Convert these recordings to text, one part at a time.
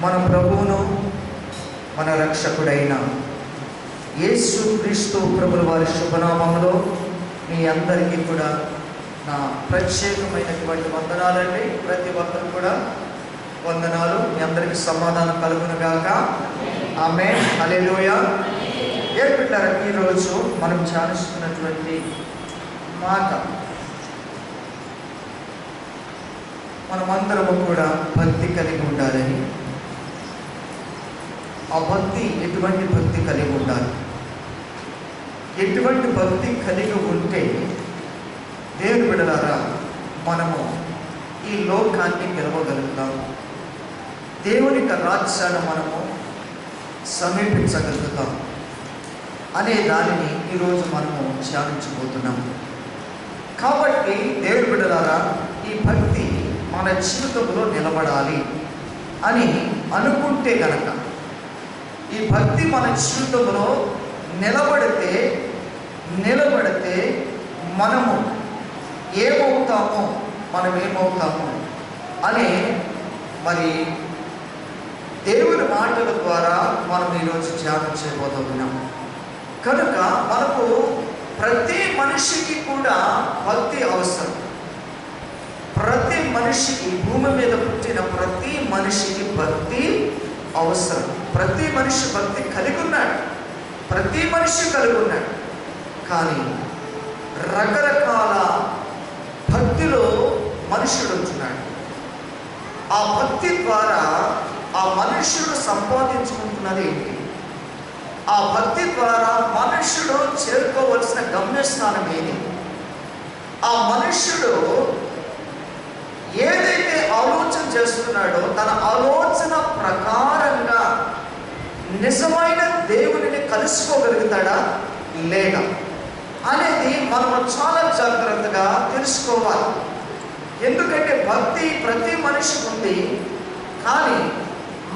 మన ప్రభువును మన రక్షకుడైన యేసు క్రీస్తు ప్రభుల వారి శుభనామములో మీ అందరికీ కూడా నా ప్రత్యేకమైనటువంటి వందనాలండి. ప్రతి ఒక్కరు కూడా వందనాలు. మీ అందరికీ సమాధానం కలుగునుగాక. ఆమేన్. హల్లెలూయా. ఏర్పడ్డారు. ఈరోజు మనం ధ్యానిస్తున్నటువంటి మాట, మనమందరము కూడా భక్తి కలిగి ఉండాలని. ఆ భక్తి ఎటువంటి భక్తి కలిగి ఉండాలి? ఎటువంటి భక్తి కలిగి ఉంటే దేవుని బిడ్డలారా మనము ఈ లోకాన్ని గెలవగలుగుతాం, దేవుని యొక్క రాజ్యాన్ని మనము సమీపించగలుగుతాం అనే దానిని ఈరోజు మనము ధ్యానించబోతున్నాం. కాబట్టి దేవుని బిడ్డలారా ఈ భక్తి మన జీవితంలో నిలబడాలి అని అనుకుంటే గనక, ఈ భక్తి మన జీవితంలో నిలబడితే మనము ఏమవుతాము అని మరి దేవుని మాటల ద్వారా మనం ఈరోజు ధ్యానం చేయబోతున్నాం. కనుక మనకు ప్రతి మనిషికి కూడా భక్తి అవసరం. ప్రతి మనిషికి, భూమి మీద పుట్టిన ప్రతి మనిషికి భక్తి అవసరం. ప్రతి మనిషి భక్తి కలిగి ఉన్నాడు, ప్రతి మనిషి కలిగి ఉన్నాడు. కానీ రకరకాల భక్తిలో మనుషుడు ఉంటున్నాడు. ఆ భక్తి ద్వారా ఆ మనుషుడు సంపాదించుకుంటున్నది ఏంటి? ఆ భక్తి ద్వారా మనుషుడు చేరుకోవలసిన గమ్యస్థానం ఏది? ఆ మనుషుడు ఏదైతే ఆలోచన చేస్తున్నాడో తన ఆలోచన ప్రకారంగా నిజమైన దేవునిని కలుసుకోగలుగుతాడా లేదా అనేది మనము చాలా జాగ్రత్తగా తెలుసుకోవాలి. ఎందుకంటే భక్తి ప్రతి మనిషికి ఉంది. కానీ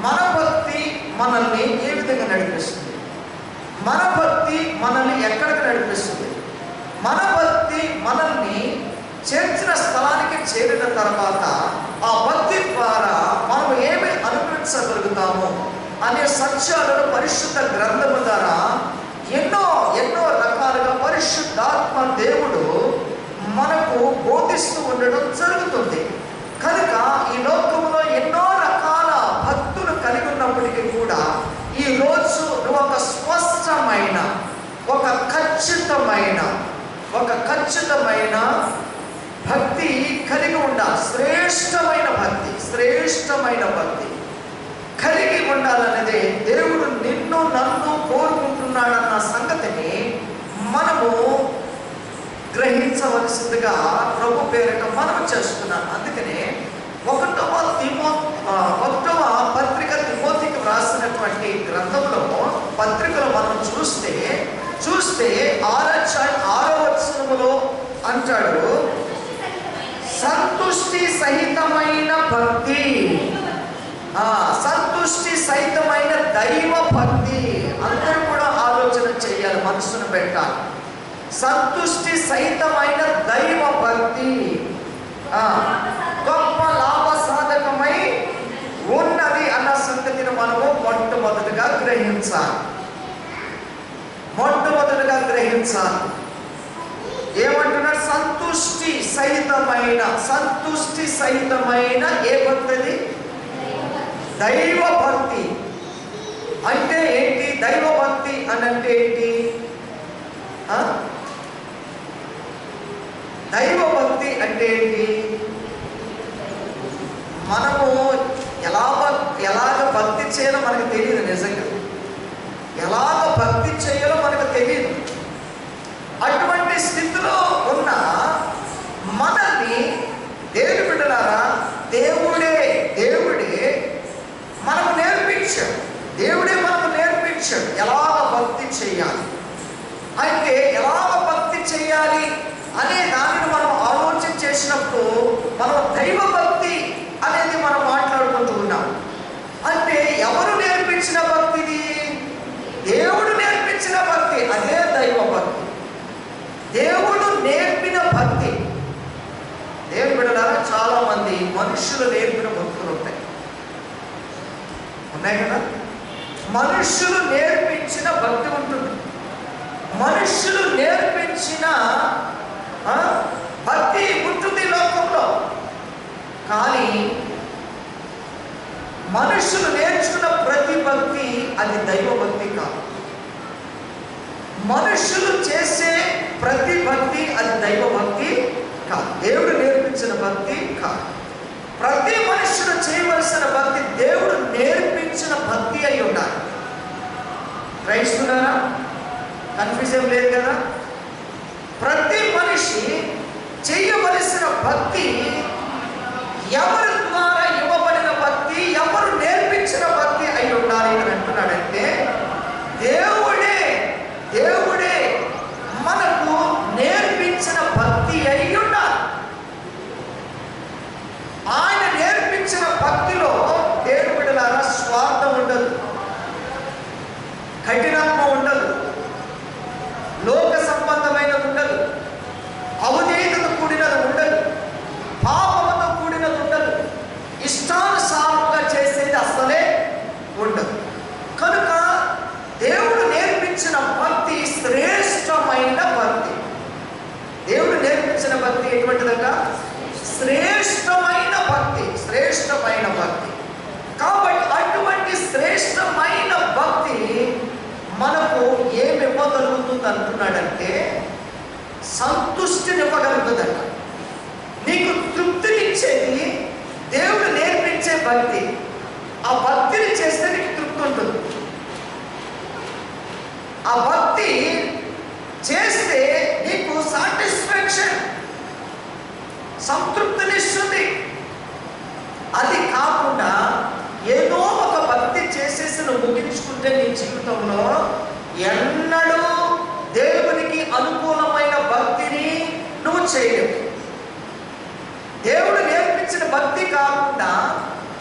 మన భక్తి మనల్ని ఏ విధంగా నడిపిస్తుంది? మన భక్తి మనల్ని ఎక్కడికి నడిపిస్తుంది? మన భక్తి మనల్ని చేర్చిన స్థలానికి చేరిన తర్వాత ఆ భక్తి ద్వారా మనం ఏమి అనుభవించగలుగుతాము అనే సత్యాలను పరిశుద్ధ గ్రంథము ద్వారా ఎన్నో రకాలుగా పరిశుద్ధాత్మ దేవుడు మనకు బోధిస్తూ ఉండడం జరుగుతుంది. కనుక ఈ లోకంలో ఎన్నో రకాల భక్తులు కలిగి ఉన్నప్పటికీ కూడా ఈరోజు నువ్వు ఒక స్పష్టమైన, ఒక ఖచ్చితమైన భక్తి కలిగి ఉండాలి. శ్రేష్టమైన భక్తి కలిగి ఉండాలనేదే దేవుడు నిన్ను నన్ను కోరుకుంటున్నాడన్న సంగతిని మనము గ్రహించవలసిందిగా ప్రభు పేరిట మనం చేస్తున్నాం. అందుకనే ఒకటవ పత్రిక తిమోతికి వ్రాసినటువంటి గ్రంథంలో పత్రికలో మనం చూస్తే 6వ అంటాడు, సంతుష్టి సహితమైన భక్తి, సంతుష్టి సహితమైన దైవ భక్తి. అందరూ కూడా ఆలోచన చేయాలి, మనసును పెట్టాలి. సంతుష్టి సహితమైన దైవ భక్తి గొప్ప లాభసాధకమై ఉన్నది అన్న సంగతిని మనము మొట్టమొదటిగా గ్రహించాలి. ఏమంటున్నారు? సంతుష్టి సహితమైన ఏ భక్తి? దైవ భక్తి. అంటే ఏంటి దైవ భక్తి అని? అంటే ఏంటి? దైవ భక్తి అంటే ఏంటి? మనము ఎలాగ భక్తి చేయాలో మనకు తెలియదు. నిజంగా ఎలాగ భక్తి చేయాలో మనకు తెలియదు. అటువంటి స్థితిలో ఉన్న మనల్ని దేవుని బిడ్డలారా దేవుడే మనకు నేర్పించాడు. ఎలాగ భక్తి చేయాలి అంటే, ఎలాగ భక్తి చేయాలి అనే దానిని మనం ఆలోచన చేసినప్పుడు మనం దైవ భక్తి అనేది మనం మాట్లాడుకుంటూ ఉన్నాం. అంటే ఎవరు నేర్పించిన భక్తిది? దేవుడు నేర్పించిన భక్తి, అదే దైవ భక్తి. దేవుడు నేర్పిన భక్తి. దేవుని బిడ్డలారా చాలా మంది మనుషులు నేర్పిన భక్తులు ఉంటాయి. ఉన్నాయి కదా. మనుష్యులు నేర్పించిన భక్తి ఉంటుంది, మనుష్యులు నేర్పించిన భక్తి ఉంటుంది లోకంలో. కానీ మనుషులు నేర్చుకున్న ప్రతి భక్తి అది దైవ భక్తి కాదు. మనుషులు చేసే ప్రతి భక్తి అది దైవ భక్తి కాదు, దేవుడు నేర్పించిన భక్తి కాదు. ప్రతి మనుషుడు చేయవలసిన భక్తి దేవుడు నేర్పించిన భక్తి అయి ఉండాలి. గ్రహిస్తున్నారా? కన్ఫ్యూజ్ ఏం లేదు కదా. ప్రతి మనిషి చేయవలసిన భక్తి ఎవరి ద్వారా ఇవ్వబడిన భక్తి, ఎవరు నేర్పించిన భక్తి అయి ఉండాలి అని అంటున్నాడంటే దేవుడే మనకు నేర్పించిన భక్తి అయి ఉండాలి. ఆయన నేర్పించిన భక్తిలో దేవుడిలాగా స్వార్థం ఉండదు, కఠినత్వం ఉండదు, లోక సంబంధమైనది ఉండదు, అవిధేయతతో కూడినది ఉండదు, పాపంతో కూడినది ఉండదు, ఇష్టానుసారంగా చేసేది అసలే ఉండదు. కనుక దేవుడు నేర్పించిన భక్తి శ్రేష్టమైన భక్తి. దేవుడు నేర్పించిన భక్తి ఎటువంటిదట? శ్రేష్టమైన భక్తి, శ్రేష్టమైన భక్తి. కాబట్టి అటువంటి శ్రేష్టమైన భక్తి మనకు ఏమి ఇవ్వగలుగుతుంది అంటున్నాడంటే సంతృష్టినివ్వగలుగుతుందట. నీకు తృప్తినిచ్చేది దేవుడు నేర్పించే భక్తి. ఆ భక్తిని చేస్తే నీకు తృప్తి ఉంటుంది. ఆ భక్తి చేస్తే నీకు సాటిస్ఫాక్షన్, సంతృప్తినిస్తుంది. అది కాకుండా ఏదో ఒక భక్తి చేసేసి నువ్వు ముగించుకుంటే నీ జీవితంలో ఎన్నడూ దేవునికి అనుకూలమైన భక్తిని నువ్వు చేయలేవు. దేవుడు నేర్పించిన భక్తి కాకుండా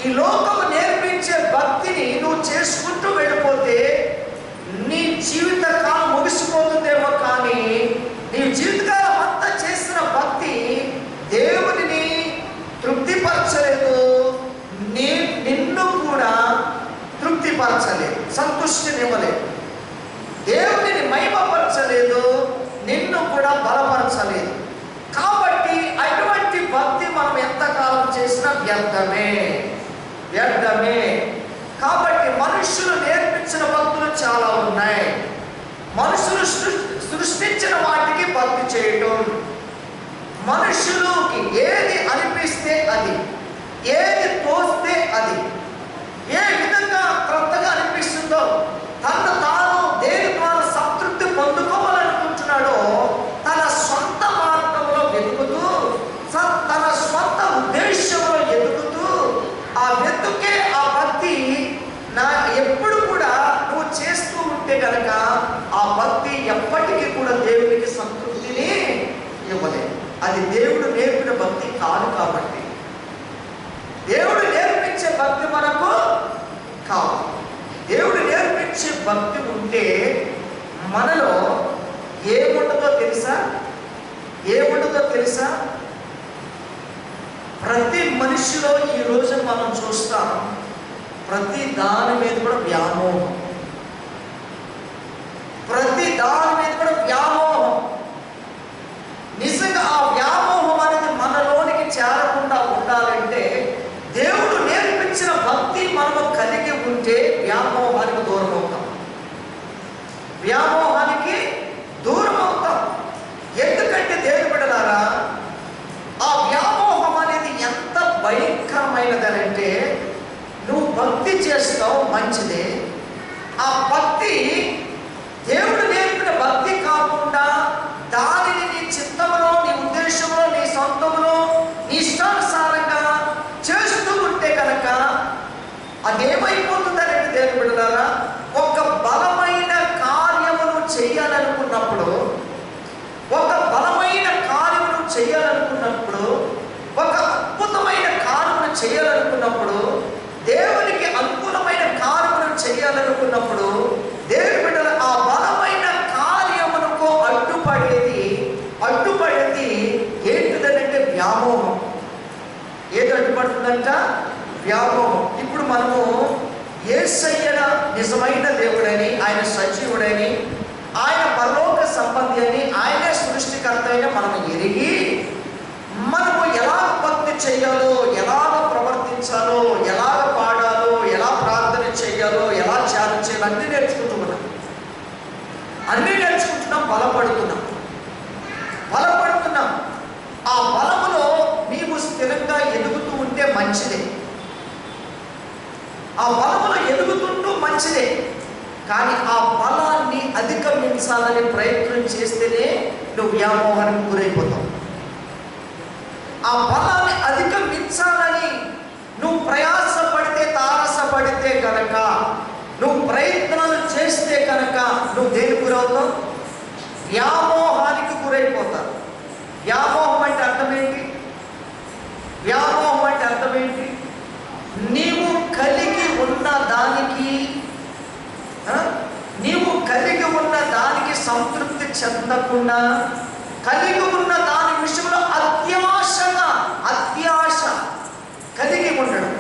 ఈ లోకము నేర్పించే భక్తిని నువ్వు చేసుకుంటూ వెళ్ళిపోతే నీ జీవితకాలం ముగిసిపోతుందేమో, కానీ నీ జీవితకాలం అంతా చేసిన భక్తి దేవుడిని తృప్తిపరచలేదు, నిన్ను కూడా తృప్తిపరచలేదు, సంతృష్టినివ్వలేదు. దేవుడిని మహిమపరచలేదు, నిన్ను కూడా బలపరచలేదు. కాబట్టి అటువంటి భక్తి మనం ఎంతకాలం చేసినా వ్యర్థమే. కాబట్టి మనుషులు నేర్పించిన భక్తులు చాలా ఉన్నాయి. మనుషులు సృష్టించిన వాటికి భక్తి చేయటం, మనుషులకి ఏది అనిపిస్తే అది, ఏది తోస్తే అది, ఏ విధంగా క్రొత్తగా అనిపిస్తుందో, తను తాను దేని ద్వారా సంతృప్తి పొందుకోవాలనుకుంటున్నాడో తన సొంత మార్గంలో వెతుకుతూ, తన సొంత ఉద్దేశంలో ఎదుగుతూ, ఆ వెతుకే ఆ భక్తి ఎప్పుడు కూడా నువ్వు చేస్తూ ఉంటే కనుక ఆ భక్తి ఎప్పటికీ కూడా దేవునికి సంతృప్తిని ఇవ్వలేదు. అది దేవుడు నేర్పిన భక్తి కాదు. కాబట్టి దేవుడు నేర్పించే భక్తి మనకు కావాలి. దేవుడు నేర్పించే భక్తి ఉంటే మనలో ఏముండదో తెలుసా? ప్రతి మనిషిలో ఈ రోజు మనం చూస్తాం, ప్రతి దాని మీద కూడా వ్యామోహం, ప్రతి దాని మీద కూడా వ్యామోహం. నిజంగా ఆ వ్యామోహం అనేది మనలోనికి చేరకుండా ఉండాలంటే దేవుడు నేర్పించిన భక్తి మనము కలిగి ఉంటే వ్యామోహానికి దూరం అవుతాం. ఎందుకంటే దేవుని బిడ్డలారా, ఆ వ్యామోహం అనేది ఎంత భయంకరమైనదనంటే, నువ్వు భక్తి చేస్తావు మంచిదే, ఆ భక్తి దేవుడు నేర్పిన భక్తి కాకుండా దానిని నీ చిత్తంలో, నీ ఉద్దేశంలో, నీ సొంతంలో, నీ ఇష్టానుసారంగా చేస్తూ ఉంటే కనుక అదేమైపోతుందంటే దేవుని బిడ్డలారా, ఒక బలమైన కార్యమును చేయాలనుకున్నప్పుడు, ఒక అద్భుతమైన కార్యమును చేయాలనుకున్నప్పుడు, దేవునికి అనుకూలమైన కార్యమును చేయాలనుకున్నప్పుడు, దేవుని బిడ్డల ఆ బలమైన కార్యమునకు అడ్డుపడేది ఏంటిదనంటే వ్యామోహం. ఏది అడ్డుపడుతుందంట? వ్యామోహం. ఇప్పుడు మనము యేసయ్య నిజమైన దేవుడని, ఆయన సజీవుడని, ఆయన పరలోక సంబంధి అని, ఆయనే సృష్టికర్త అయిన మనం ఎరిగి మనము ఎలా భక్తి చేయాలో, ఎలాగ ప్రవర్తించాలో, ఎలాగ పాడాలో, ఎలా ప్రార్థన చేయాలో, ఎలా ధ్యానం చేయాలో అన్నీ నేర్చుకుంటున్నాం. అన్నీ నేర్చుకుంటున్నాం, బలపడుతున్నాం. ఆ బలములో నీవు స్థిరంగా ఎదుగుతూ ఉంటే మంచిదే. ఆ బలములో ఎదుగుతుంటూ మంచిదే. కానీ ఆ బలాన్ని అధిగమించాలని ప్రయత్నం చేస్తేనే నువ్వు వ్యామోహానికి గురైపోతావు. ఆ బలాన్ని అధిగమించాలని నువ్వు ప్రయాసపడితే, తారసపడితే కనుక, నువ్వు ప్రయత్నాలు చేస్తే కనుక నువ్వు దేనికి గురవుతావు? వ్యామోహానికి గురైపోతావు. వ్యామోహం అంటే అర్థం ఏంటి? వ్యామోహం అంటే అర్థం ఏంటి? నీవు కలిగి ఉన్న దానికి సంతృప్తి చెందకుండా, కలిగి ఉన్న దాని విషయంలో అత్యాశ కలిగి ఉండడం.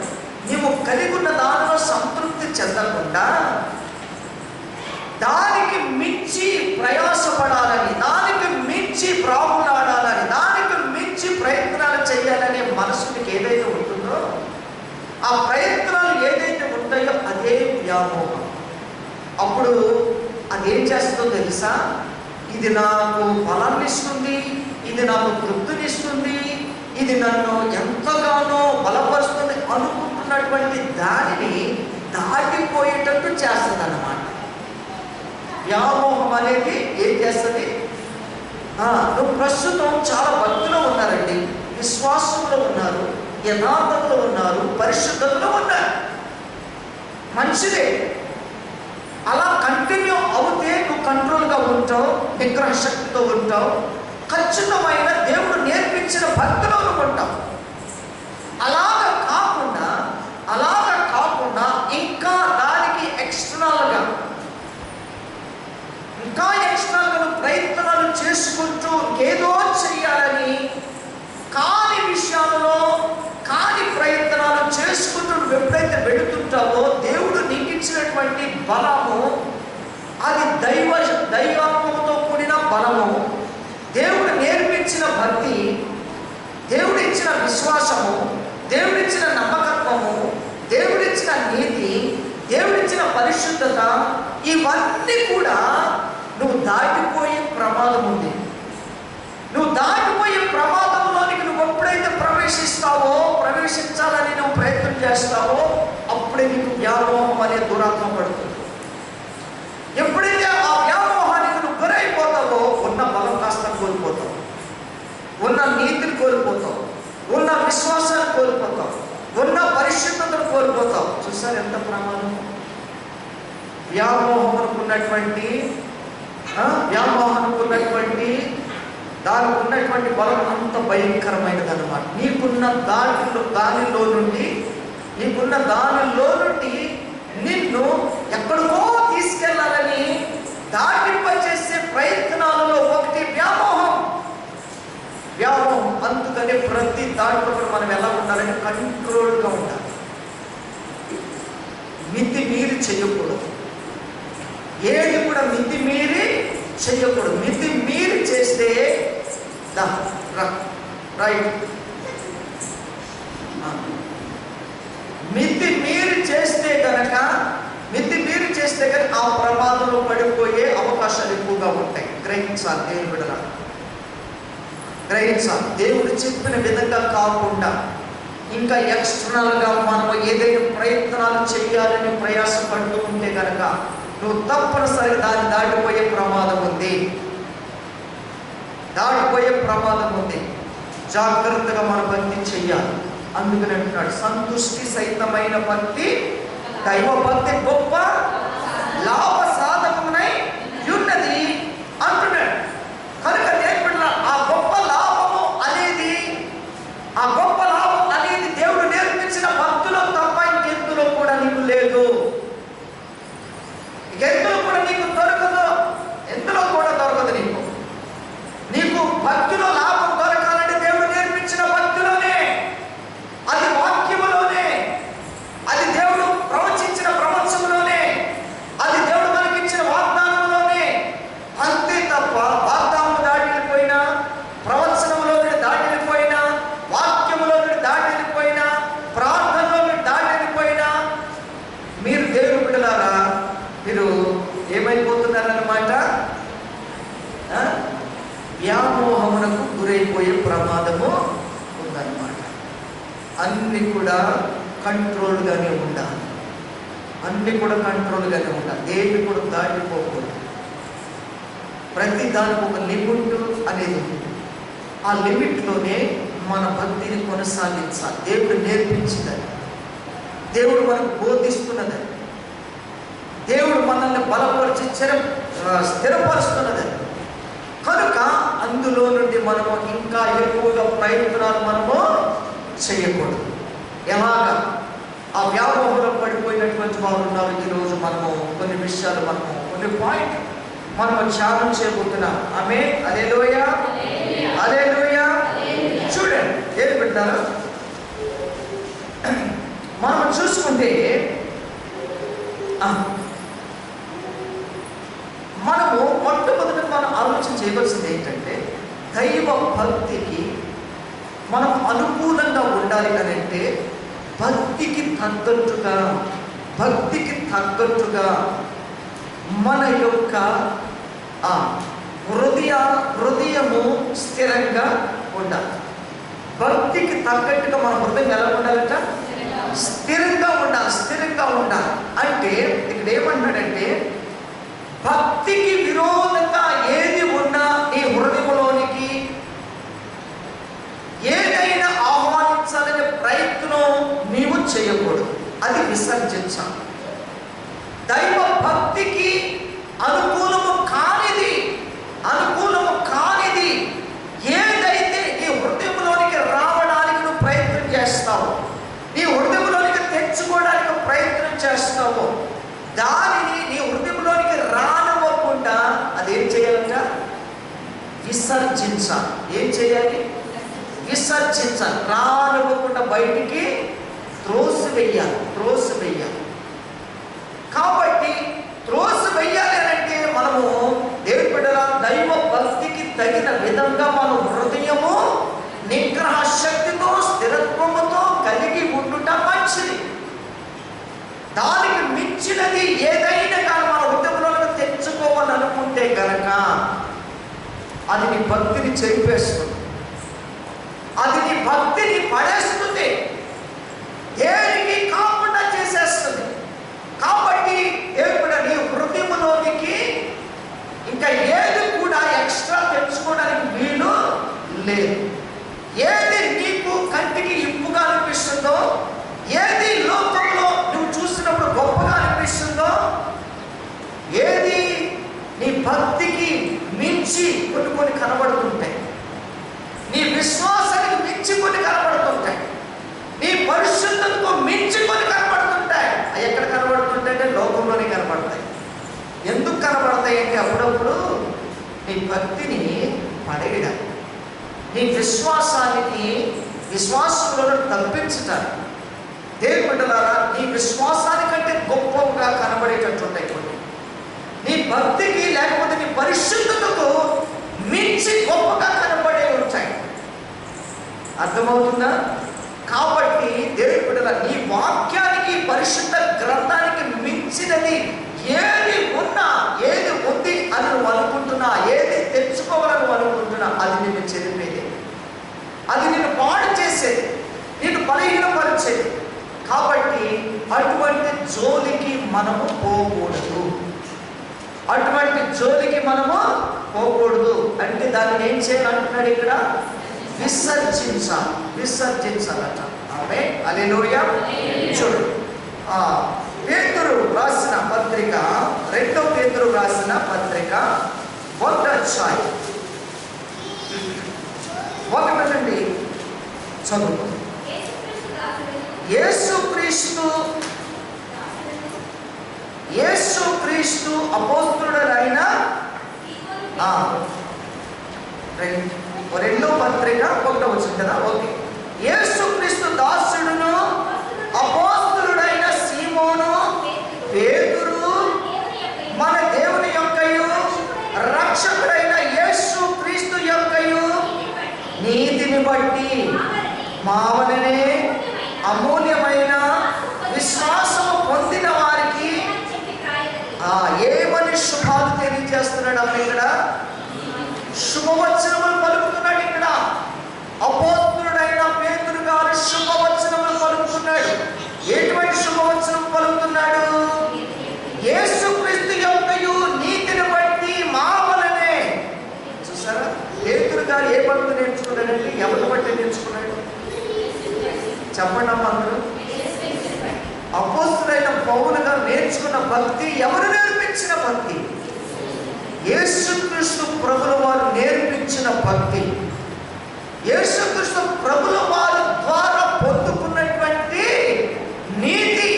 నీవు కలిగి ఉన్న దానిలో సంతృప్తి చెందకుండా దానికి మించి ప్రయాసపడాలని, దానికి మించి ప్రాకులాడాలని, దానికి మించి ప్రయత్నాలు చేయాలనే మనసు నీకు ఏదైతే ఉంటుందో, ఆ ప్రయత్నాలు ఏదైతే ఉంటాయో అదే వ్యామోహం. అప్పుడు అదేం చేస్తుందో తెలుసా? ఇది నాకు బలాన్ని ఇస్తుంది, ఇది నాకు తృప్తినిస్తుంది, ఇది నన్ను ఎంతగానో బలపరుస్తుంది అనుకుంటున్నటువంటి దానిని దాటిపోయేటట్టు చేస్తుంది అన్నమాట. వ్యామోహం అనేది ఏం చేస్తుంది? నువ్వు ప్రస్తుతం చాలా భక్తులు ఉన్నారండి, విశ్వాసంలో ఉన్నారు, యథార్థంలో ఉన్నారు, పరిశుద్ధంలో ఉన్నారు, మంచిదే. అలా కంటిన్యూ అవుతే నువ్వు కంట్రోల్గా ఉంటావు, నిగ్రహ శక్తితో ఉంటావు, ఖచ్చితమైన దేవుడు నేర్పించిన భక్తిలో ఉంటావు. అలాగా కాకుండా ఇంకా దానికి ఎక్స్టర్నల్గా నువ్వు ప్రయత్నాలు చేసుకుంటూ ఏదో చెయ్యాలని, కాని విషయాలలో కాని ప్రయత్నాలు చేసుకుంటూ ఎప్పుడైతే వెళుతుంటావో, దేవుడు నీకు ఇచ్చినటువంటి బలము అది దైవాత్మతో కూడిన బలము, దేవుడు నేర్పించిన భక్తి, దేవుడిచ్చిన విశ్వాసము, దేవుడిచ్చిన నమ్మకత్వము, దేవుడిచ్చిన నీతి, దేవుడిచ్చిన పరిశుద్ధత, ఇవన్నీ కూడా నువ్వు దాటిపోయే ప్రమాదం ఉంది. నువ్వు దాటిపోయే ప్రమాదంలోనికి నువ్వు ఎప్పుడైతే ప్రవేశించాలని నువ్వు ప్రయత్నం చేస్తావో అప్పుడే నీకు వ్యామోహం అనే దురాత్మ పడుతుంది. ఎప్పుడైతే ఆ వ్యామోహానికి నువ్వు గురైపోతావో ఉన్న బలం కాస్త కోల్పోతావు, ఉన్న నీతిని కోల్పోతావు, ఉన్న విశ్వాసాన్ని కోల్పోతావు, ఉన్న పరిశుద్ధతను కోల్పోతావు. చూసారు ఎంత ప్రమాదం? వ్యామోహం అనుకున్నటువంటి దానికి ఉన్నటువంటి బలం అంత భయంకరమైనది అన్నమాట. నీకున్న దానిలో నుండి నిన్ను ఎక్కడికో తీసుకెళ్లాలని దాటింపచేసే ప్రయత్నాలలో ఒకటి వ్యామోహం. అందుకని ప్రతి దాంట్లో మనం ఎలా ఉండాలంటే కంట్రోల్గా ఉండాలి. మితి మీరి చెయ్యకూడదు, ఏది కూడా మితి మీరి చెయ్యకూడదు. మితి మీరి చేస్తే రైట్, మితి మీరి చేస్తే కనుక ఆ ప్రమాదంలో పడిపోయే అవకాశాలు ఎక్కువగా ఉంటాయి. గ్రహించాలి, దేవుని బిడ్డలా గ్రహించాలి. దేవుడు చెప్పిన విధంగా కాకుండా ఇంకా ఎక్స్టర్నల్గా మనం ఏదైనా ప్రయత్నాలు చేయాలని ప్రయాసపడుతూ ఉంటే కనుక నువ్వు తప్పనిసరిగా దాన్ని దాటిపోయే ప్రమాదం ఉంది. జాగ్రత్తగా మన భక్తి చెయ్యాలి. అందుకని అంటున్నాడు, సంతుష్టి సహితమైన భక్తి, దైవ భక్తి గొప్ప లాభ సాధకమునై ఉన్నది అంటున్నాడు. కనుక ఆ గొప్ప లాభం అనేది దేవుడు నేర్పించిన భక్తులో తప్ప ఇంకెందులో కూడా నీకు లేదు, ఎందులో కూడా నీకు దొరకదు, ఎందులో కూడా దొరకదు. నీకు భక్తిలో లాభం దొరకాలంటే దేవుడు నేర్పించిన భక్తిలోనే, అది వాక్యములోనే, అది దేవుడు ప్రవచించిన అన్నీ కూడా కంట్రోల్గానే ఉండాలి. అన్నీ కూడా కంట్రోల్గానే ఉండాలి. దేన్ని కూడా దాటిపోకూడదు. ప్రతి దానికి ఒక లిమిట్ అనేది ఉంది. ఆ లిమిట్లోనే మన భక్తిని కొనసాగించాలి. దేవుడు నేర్పించినది, దేవుడు మనకు బోధిస్తున్నదని, దేవుడు మనల్ని బలపరిచి స్థిరపరుస్తున్నదని. కనుక అందులో నుండి మనము ఇంకా ఎక్కువగా ప్రయత్నాలు మనము చేయకూడదు. ఎలాగా ఆ వ్యామోహంలో పడిపోయినటువంటి వారు ఉన్నారు. ఈరోజు మనము కొన్ని విషయాలు కొన్ని పాయింట్ మనము ధ్యానం చేయబోతున్నాం. ఆమేన్, హల్లెలూయా, హల్లెలూయా. చూడండి ఏం పెట్టారు, మనం చూసుకుంటే మనము మొట్టమొదటి మనం ఆలోచన చేయవలసింది ఏంటంటే, దైవ భక్తికి మనం అనుకూలంగా ఉండాలి అని అంటే భక్తికి తగ్గట్టుగా మన యొక్క హృదయము స్థిరంగా ఉండాలి. భక్తికి తగ్గట్టుగా మన హృదయం ఎలా ఉండాలంట? స్థిరంగా ఉండాలి. అంటే ఇక్కడ ఏమంటాడంటే, భక్తికి విరోధంగా ఏది ఉన్నా నీ హృదయంలోనికి ఏదైనా ఆహ్వానించాలనే ప్రయత్నం నీవు చేయకూడదు. అది విసర్జించాలి. దైవ భక్తికి అనుకూలము కానిది ఏదైతే నీ హృదయంలోనికి రావడానికి నువ్వు ప్రయత్నం చేస్తావో, నీ హృదయంలోనికి తెచ్చుకోవడానికి ప్రయత్నం చేస్తావో, దానిని నీ హృదయంలోనికి రానివ్వకుండా అదేం చేయాలంట? విసర్జించాలి. ఏం చేయాలి? విసర్జించాలి. రానివ్వకుండా బయటికి త్రోసివేయాలి. కాబట్టి త్రోసివేయాలి అంటే మనము దేవుని బిడ్డలా దైవ భక్తికి తగిన విధంగా మన హృదయము నిగ్రహ శక్తితో స్థిరత్వముతో కలిగి ఉండుట మంచిది. దానికి మించినది ఏదైనా కానీ మన హృదయంలో తెచ్చుకోవాలనుకుంటే కనుక అది నీ భక్తిని చెరిపేస్తుంది, అది నీ భక్తిని పడేస్తుంది, దేనికి కాకుండా చేసేస్తుంది. కాబట్టి ఎప్పుడు నీ హృదయంలోనికి ఇంకా ఏది కూడా ఎక్స్ట్రా తెచ్చుకోవడానికి వీలు లేదు. ఏది నీకు కంటికి ఇంపుగా అనిపిస్తుందో, ఏది లోకంలో నువ్వు చూసినప్పుడు గొప్పగా అనిపిస్తుందో, ఏది నీ భక్తికి మించి కొన్ని కనబడుతుంటాయి, నీ విశ్వాసానికి మించి కొన్ని కనబడుతుంటాయి, నీ పరిశుద్ధతకు మించి కొన్ని కనబడుతుంటాయి. అవి ఎక్కడ కనబడుతుంటాయంటే లోకంలోనే కనబడతాయి. ఎందుకు కనబడతాయి అంటే అప్పుడప్పుడు నీ భక్తిని పడేయడం, నీ విశ్వాసంలో తప్పించటానికి. దేవుని బిడ్డలారా, నీ విశ్వాసానికంటే గొప్పగా కనబడేటట్లుంటాయి కొన్ని. నీ భక్తికి లేకపోతే నీ పరిశుద్ధతకు మించి గొప్పగా కనబడే ఉంటాయి. అర్థమవుతుందా? కాబట్టి దేవుని బిడ్డలారా, నీ వాక్యానికి పరిశుద్ధ గ్రంథానికి మించినది ఏది ఉన్నా, ఏది ఉంది అని నువ్వు అనుకుంటున్నా, ఏది తెచ్చుకోవాలని అనుకుంటున్నా, అది నిన్ను చెరిపేది, అది నిన్ను పాడు చేసేది, నిన్ను బలహీనపరిచేది. కాబట్టి అటువంటి జోలికి మనము పోకూడదు. అంటే దాన్ని ఏం చేయాలంటున్నాడు ఇక్కడ? విసర్జించాలట. ఆమేన్, హల్లెలూయా. చూడు, పేతురు రాసిన పత్రిక, 2వ పేతురు రాసిన పత్రిక 1వ అధ్యాయం 1 నుండి చదువు. యేసుక్రీస్తు అపోస్తలుడైన 2వ పత్రిక 1వ వచనం కదా. ఓకే. యేసుక్రీస్తు దాసుడును అపోస్తలుడైన సీమోను పేతురు, మన దేవుని యొక్కయు రక్షకుడైన యేసుక్రీస్తు యొక్కయు నీతిని బట్టి మావలనే అమూల్యమైన విశ్వాసము పొందిన వారికి ఏమని శుభాలు తెలియజేస్తున్నాడు అమ్మ? ఇక్కడ శుభవచనములు పలుకుతున్నాడు. ఇక్కడ అపోస్తలుడైన పేతురు గారు శుభవచనములు ఎటువంటి శుభవచనం పలుకుతున్నాడు? యేసుక్రీస్తు యొక్కయు నీతిని బట్టి మా వలనే. చూసారా, పేతురు గారు ఏ భక్తి నేర్చుకున్నాడంటే ఎవరిని బట్టి నేర్చుకున్నాడు? చెప్పండి అమ్మ అందరూ. అపోస్తలుడైన పౌలు గారు నేర్చుకున్న భక్తి ఎవరు నేర్పించిన భక్తి? యేసుక్రీస్తు ప్రభుల వారు నేర్పించిన భక్తి. యేసుక్రీస్తు ప్రభుల వారి ద్వారా పొందుకున్నటువంటి నీతి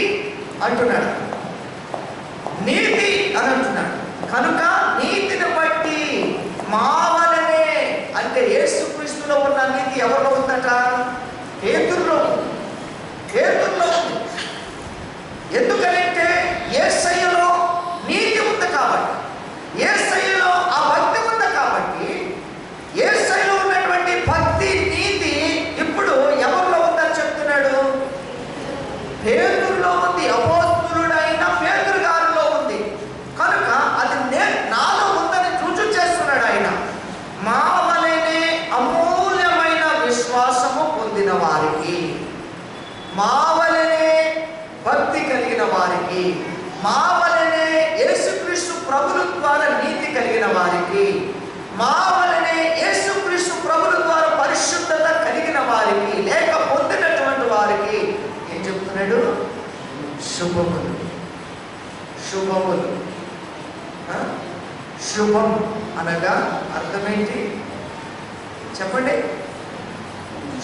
అంటున్నాడు. నీతి అని అంటున్నాడు. కనుక నీతిని బట్టి మా వలనే అంటే యేసుక్రీస్తులో ఉన్న నీతి ఎవరిలో ఉందట? పేతురులో ఉంది. ఎందుకంటే యేసయ్యలో నీతి ఉంది కాబట్టి, యేసయ్యలో ఆ భక్తి ఉంది కాబట్టి, యేసయ్యలో ఉన్నటువంటి భక్తి నీతి ఇప్పుడు ఎవరిలో ఉందని చెప్తున్నాడు? పేతురులో ఉంది. అపోస్తలుడైన పేతురు గారిలో ఉంది. కనుక అది నాలో ఉందని రుజువు చేస్తున్నాడు ఆయన. మా వలనే అమూల్యమైన విశ్వాసము పొందిన వారికి, మా వలనే భక్తి కలిగిన వారికి, మా వలనే యేసుక్రీస్తు ప్రభుల ద్వారా నీతి కలిగిన వారికి, మా వలనే యేసుక్రీస్తు ప్రభుల ద్వారా పరిశుద్ధత కలిగిన వారికి లేక పొందినటువంటి వారికి ఏం చెప్తున్నాడు? శుభములు. శుభములు. శుభం అనగా అర్థమేంటి చెప్పండి?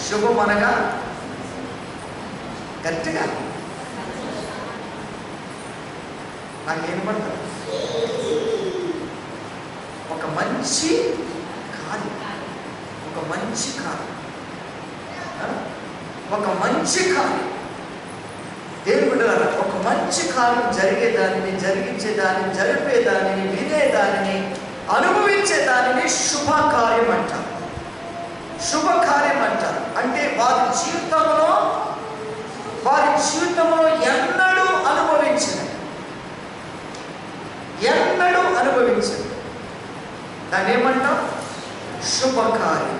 శుభం అనగా గట్టిగా నాకేం పడతారు? ఒక మంచి కార్యం, ఒక మంచి కార్యం, ఒక మంచి కార్యం. దేవుని బిడ్డలారా, ఒక మంచి కార్యం జరిగేదానిని, జరిగించేదానిని, జరిపేదానిని, వినేదానిని, అనుభవించేదానిని శుభకార్యం అంటారు. శుభకార్యం అంటారు. అంటే వారి జీవితంలో ఎన్నడూ అనుభవించింది దాన్ని ఏమంటాం? శుభకార్యం.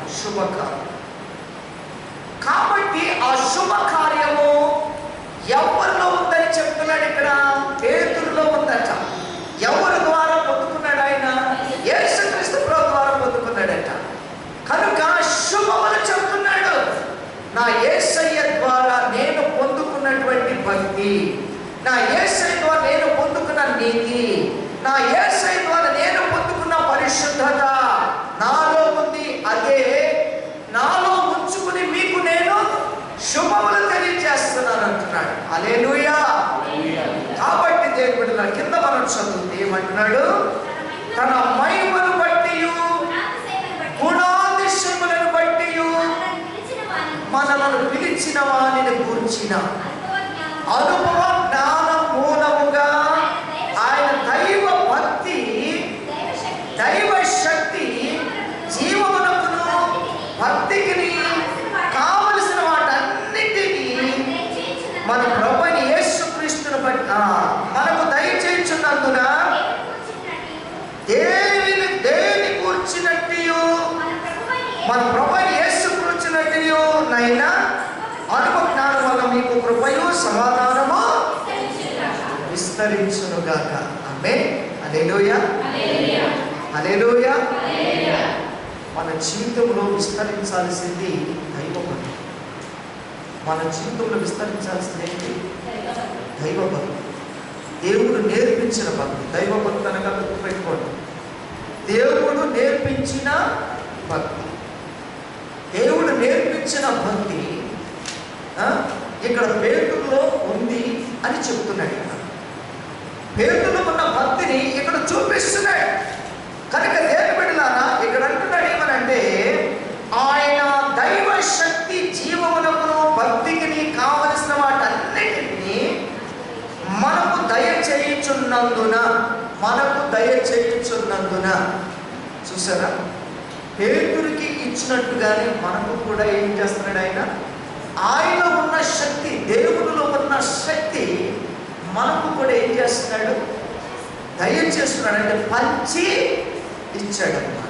కాబట్టి ఆ శుభకార్యము ఎవరిలో ఉందని చెప్తున్నాడు ఇక్కడ? పేతురులో ఉందట. ఎవరి ద్వారా పొందుకున్నాడు ఆయన? యేసుక్రీస్తు ప్రభు ద్వారా పొందుకున్నాడట. కనుక శుభములు చెప్తున్నాడు. నా యేసయ్య ద్వారా నేను పొందుకున్నటువంటి భక్తి, నా యేసయ్య ద్వారా నేను పొందుకున్న నీతి, నా యేసయ్య ద్వారా నేను పొందుకున్న పరిశుద్ధత నాలో ఉంది. అదే నాలో ఉంచుకుని మీకు నేను శుభములు తెలియజేస్తున్నాను అంటున్నాడు. హల్లెలూయా. కాబట్టి దేవుని బిడ్డలారా, కింద మనం చదువుతే ఏమంటున్నాడు? తన మహిమను బట్టి, గుణాతిశయములను బట్టి మనలను పిలిచిన వానిని గూర్చిన అనుభవ జ్ఞానం మూలముగా ఆయన దైవ భక్తి, దైవ శక్తి, జీవమునకును భక్తికి కావలసిన వాటన్నిటినీ మన ప్రభువైన యేసుక్రీస్తును బట్టి మనకు దయచేయుచున్నందున దేని కూర్చున్నట్టు మన ప్రభువైన యేసు కూర్చున్నట్టు నైనా అనుభవ జ్ఞానం వల్ల మీకు కృపయు సమాధానము విస్తరించునుగాక. ఆమేన్. హల్లెలూయా. హల్లెలూయా. మన జీవితంలో విస్తరించాల్సింది దైవభక్తి. మన జీవితంలో విస్తరించాల్సింది ఏంటి? దైవభక్తి. దేవుడు నేర్పించిన భక్తి. దైవభక్తి అనగా గుర్తుపెట్టుకోండి, దేవుడు నేర్పించిన భక్తి. దేవుడు నేర్పించిన భక్తి ఇక్కడ పేతురులో ఉంది అని చెప్తున్నాడు. పేతురులో ఉన్న భక్తిని ఇక్కడ చూపిస్తున్నాడు. కనుక దేవుని బిడ్డలారా, ఇక్కడ అంటున్నాడు ఏమనంటే ఆయన దైవ శక్తి, జీవమునకును భక్తికి కావలసిన వాటన్నిటినీ మనకు దయచేయుచున్నందున చూసారా, పేతురుకి ఇచ్చినట్టుగానే మనకు కూడా ఏం చేస్తున్నాడు ఆయన? ఆయనలో ఉన్న శక్తి, దేవునిలో ఉన్న శక్తి మనకు కూడా ఏం చేస్తున్నాడు? దయచేస్తున్నాడు. అంటే పంచి ఇచ్చాడన్నమాట.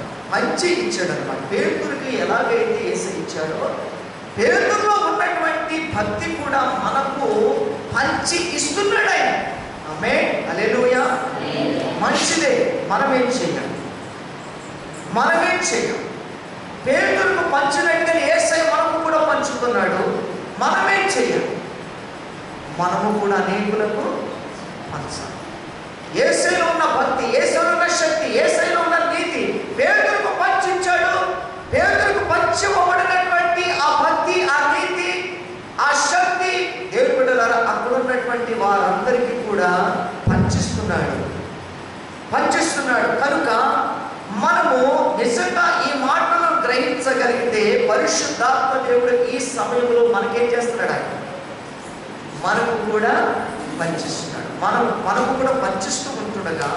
పేతురుకి ఎలాగైతే యేసు ఇచ్చాడో, పేతురులో ఉన్నటువంటి భక్తి కూడా మనకు పంచి ఇస్తున్నాడు ఆయన. ఆమేన్, హల్లెలూయా. మంచిదే. మనమేం చేయాలి? మనమేం చేయాలి? పేతురుకు పంచినట్టుగా యేసయ్య మనకు కూడా పంచుతున్నాడు. మనమేం చేయాలి? మనము కూడా అనేకులకు పంచాలి. యేసయ్యలో ఉన్న భక్తి, యేసయ్యలో ఉన్న శక్తి, యేసయ్యలో ఉన్న నీతి పేతురుకు పంచించాడు. పేతురుకు పంచబడినటువంటి ఆ భక్తి, ఆ నీతి, ఆ శక్తి దేవుని బిడ్డలారా అక్కడ ఉన్నటువంటి వారందరికీ కూడా పంచిస్తున్నాడు. కనుక మనము నిజంగా ఈ మాటలను గ్రహించగలిగితే పరిశుద్ధాత్మ దేవుడు ఈ సమయంలో మనకేం చేస్తున్నాడు? ఆయన మనకు కూడా పంచిస్తున్నాడు. మనము కూడా పంచిస్తూ ఉంటుండగా